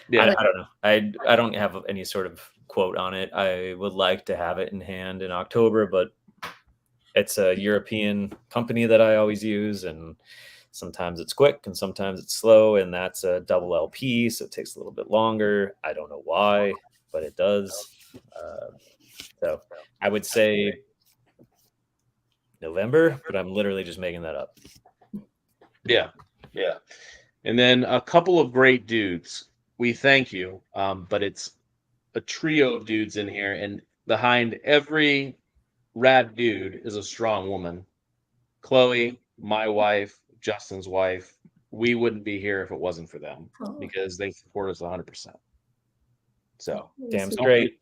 Yeah. I don't know. I don't have any sort of quote on it. I would like to have it in hand in October, but it's a European company that I always use, and Sometimes it's quick and sometimes it's slow, and that's a double LP, so it takes a little bit longer. I don't know why, but it does. So I would say November, but I'm literally just making that up. Yeah, yeah. And then a couple of great dudes. We thank you, but it's a trio of dudes in here, and behind every rad dude is a strong woman. Chloe, my wife, Justin's wife. We wouldn't be here if it wasn't for them Oh, because they support us 100%. So, Damn sweet. straight.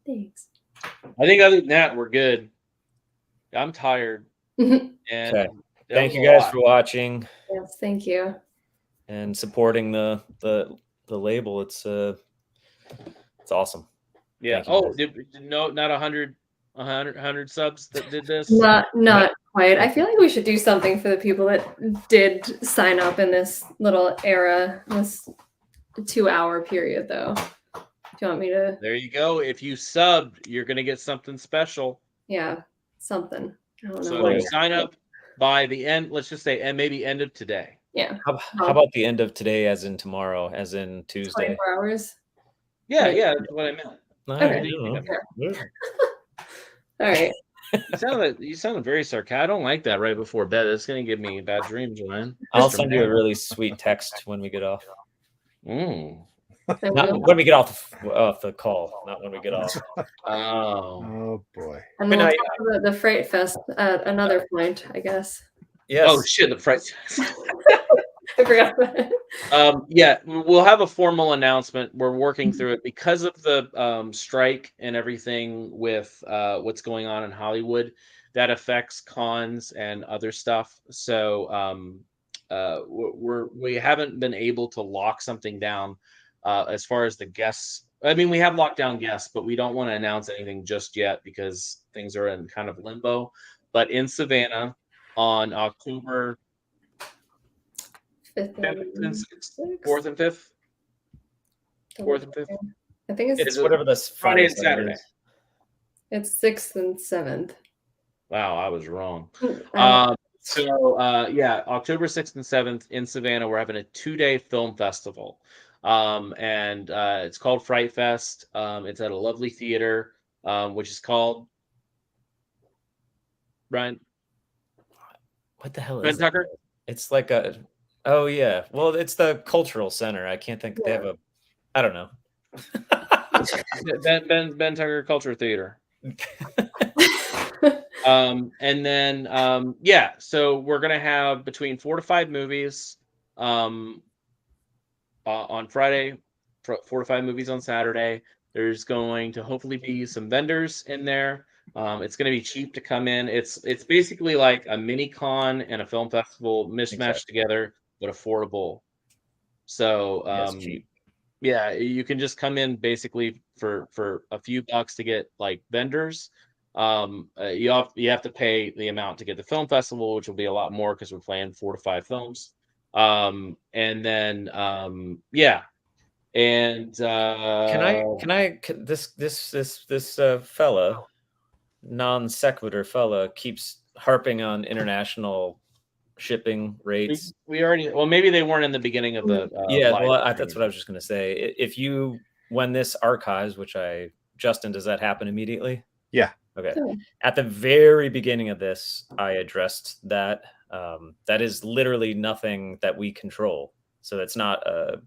Thanks. I think other than that, we're good. I'm tired, and Okay. that Thank was you a guys lot. for watching Yes, thank you. and supporting the label. It's awesome. Yeah. Thank you, Oh, guys. no, not 100 subs that did this. Not quite. I feel like we should do something for the people that did sign up in this little era, this 2-hour period, though. Do you want me to? There you go. If you subbed, you're gonna get something special. Yeah, something. I don't know. So what if you it- sign up by the end, let's just say, and maybe end of today. Yeah. How about the end of today, as in tomorrow, as in Tuesday? 24 hours. Yeah, Right. yeah, that's what I meant. All Okay. right, you know. Sure. All right. You sounded very sarcastic. I don't like that right before bed. It's gonna give me bad dreams, Ryan. I'll Mr. send you a Mayor. really sweet text when we get off. Mm. There we Not go. when we get off the call, not when we get off. Oh. Oh boy. And Good we'll night. talk about the Freight Fest at another point, I guess. Yes. Oh shit, the price. I forgot about it. Yeah, we'll have a formal announcement. We're working through it because of the strike and everything with what's going on in Hollywood. That affects cons and other stuff. So we haven't been able to lock something down as far as the guests. I mean, we have locked down guests, but we don't want to announce anything just yet because things are in kind of limbo. But in Savannah on October 5th 5th and and 6th, 6th. 4th and 5th, 4th and 5th. I think It's it whatever this Friday Friday and Saturday? it's 6th and 7th. Wow, I was wrong. Um, Yeah, October 6th and 7th in Savannah, we're having a 2-day film festival. And it's called Fright Fest. It's at a lovely theater, which is called Brian What the hell Ben is that? Tucker. It's like a oh yeah. Well, it's the cultural center. I can't think they have a I don't know. Ben Tucker Culture Theater. And then yeah, so we're gonna have between 4 to 5 movies on Friday, 4 to 5 movies on Saturday. There's going to hopefully be some vendors in there. It's going to be cheap to come in. It's basically like a mini con and a film festival mismatched together, but affordable. So Yes, cheap. yeah, you can just come in basically for a few bucks to get like vendors. You have to pay the amount to get the film festival, which will be a lot more because we're playing 4 to 5 films. And then yeah, and this fella, non sequitur fella, keeps harping on international shipping rates. we already, well, maybe they weren't in the beginning of the Yeah, live well, stream. that's what I was just gonna say. If you when this archives, Justin, does that happen immediately? Yeah. Okay. Yeah. At the very beginning of this, I addressed that. That is literally nothing that we control. So it's not a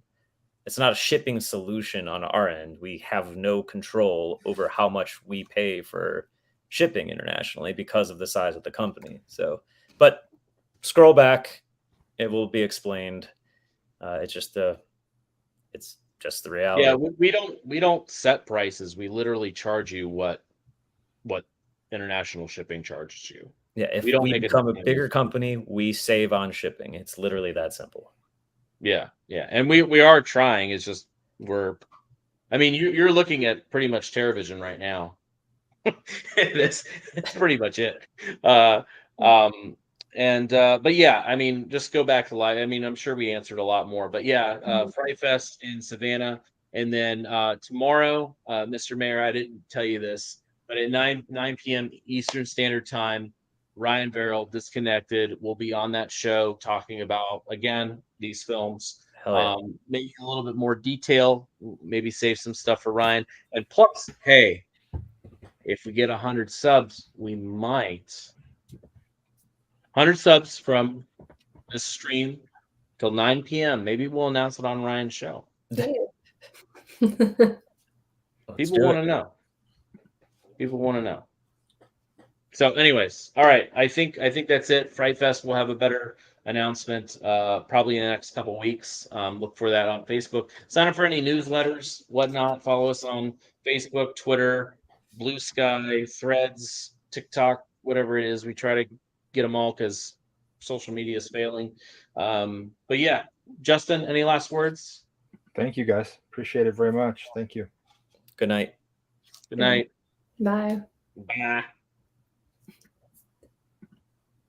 shipping solution on our end. We have no control over how much we pay for shipping internationally because of the size of the company. So, but scroll back, it will be explained. It's just the reality. Yeah, we don't set prices. We literally charge you what international shipping charges you. Yeah, if We don't we make a become a dime. bigger company, we save on shipping. It's literally that simple. Yeah, and we are trying. It's just I mean, you're looking at pretty much TerraVision right now. that's pretty much it. But yeah, I mean, just go back to live. I mean, I'm sure we answered a lot more, but yeah, Fright Fest in Savannah, and then tomorrow, Mr. Mayor, I didn't tell you this, but at 9 p.m. Eastern Standard Time, Ryan Verrill, Disconnected, will be on that show talking about, again, these films. Hell yeah. Maybe a little bit more detail, maybe save some stuff for Ryan. And plus, hey, if we get 100 subs, we might 100 subs from this stream till 9 p.m. Maybe we'll announce it on Ryan's show. People want to know. People want to know. So, anyways, all right. I think that's it. Fright Fest will have a better announcement probably in the next couple weeks. Look for that on Facebook. Sign up for any newsletters, whatnot. Follow us on Facebook, Twitter, Blue Sky, Threads, TikTok, whatever it is. We try to get them all because social media is failing. But yeah, Justin, any last words? Thank you, guys. Appreciate it very much. Thank you. Good night. Good night. Bye. Bye.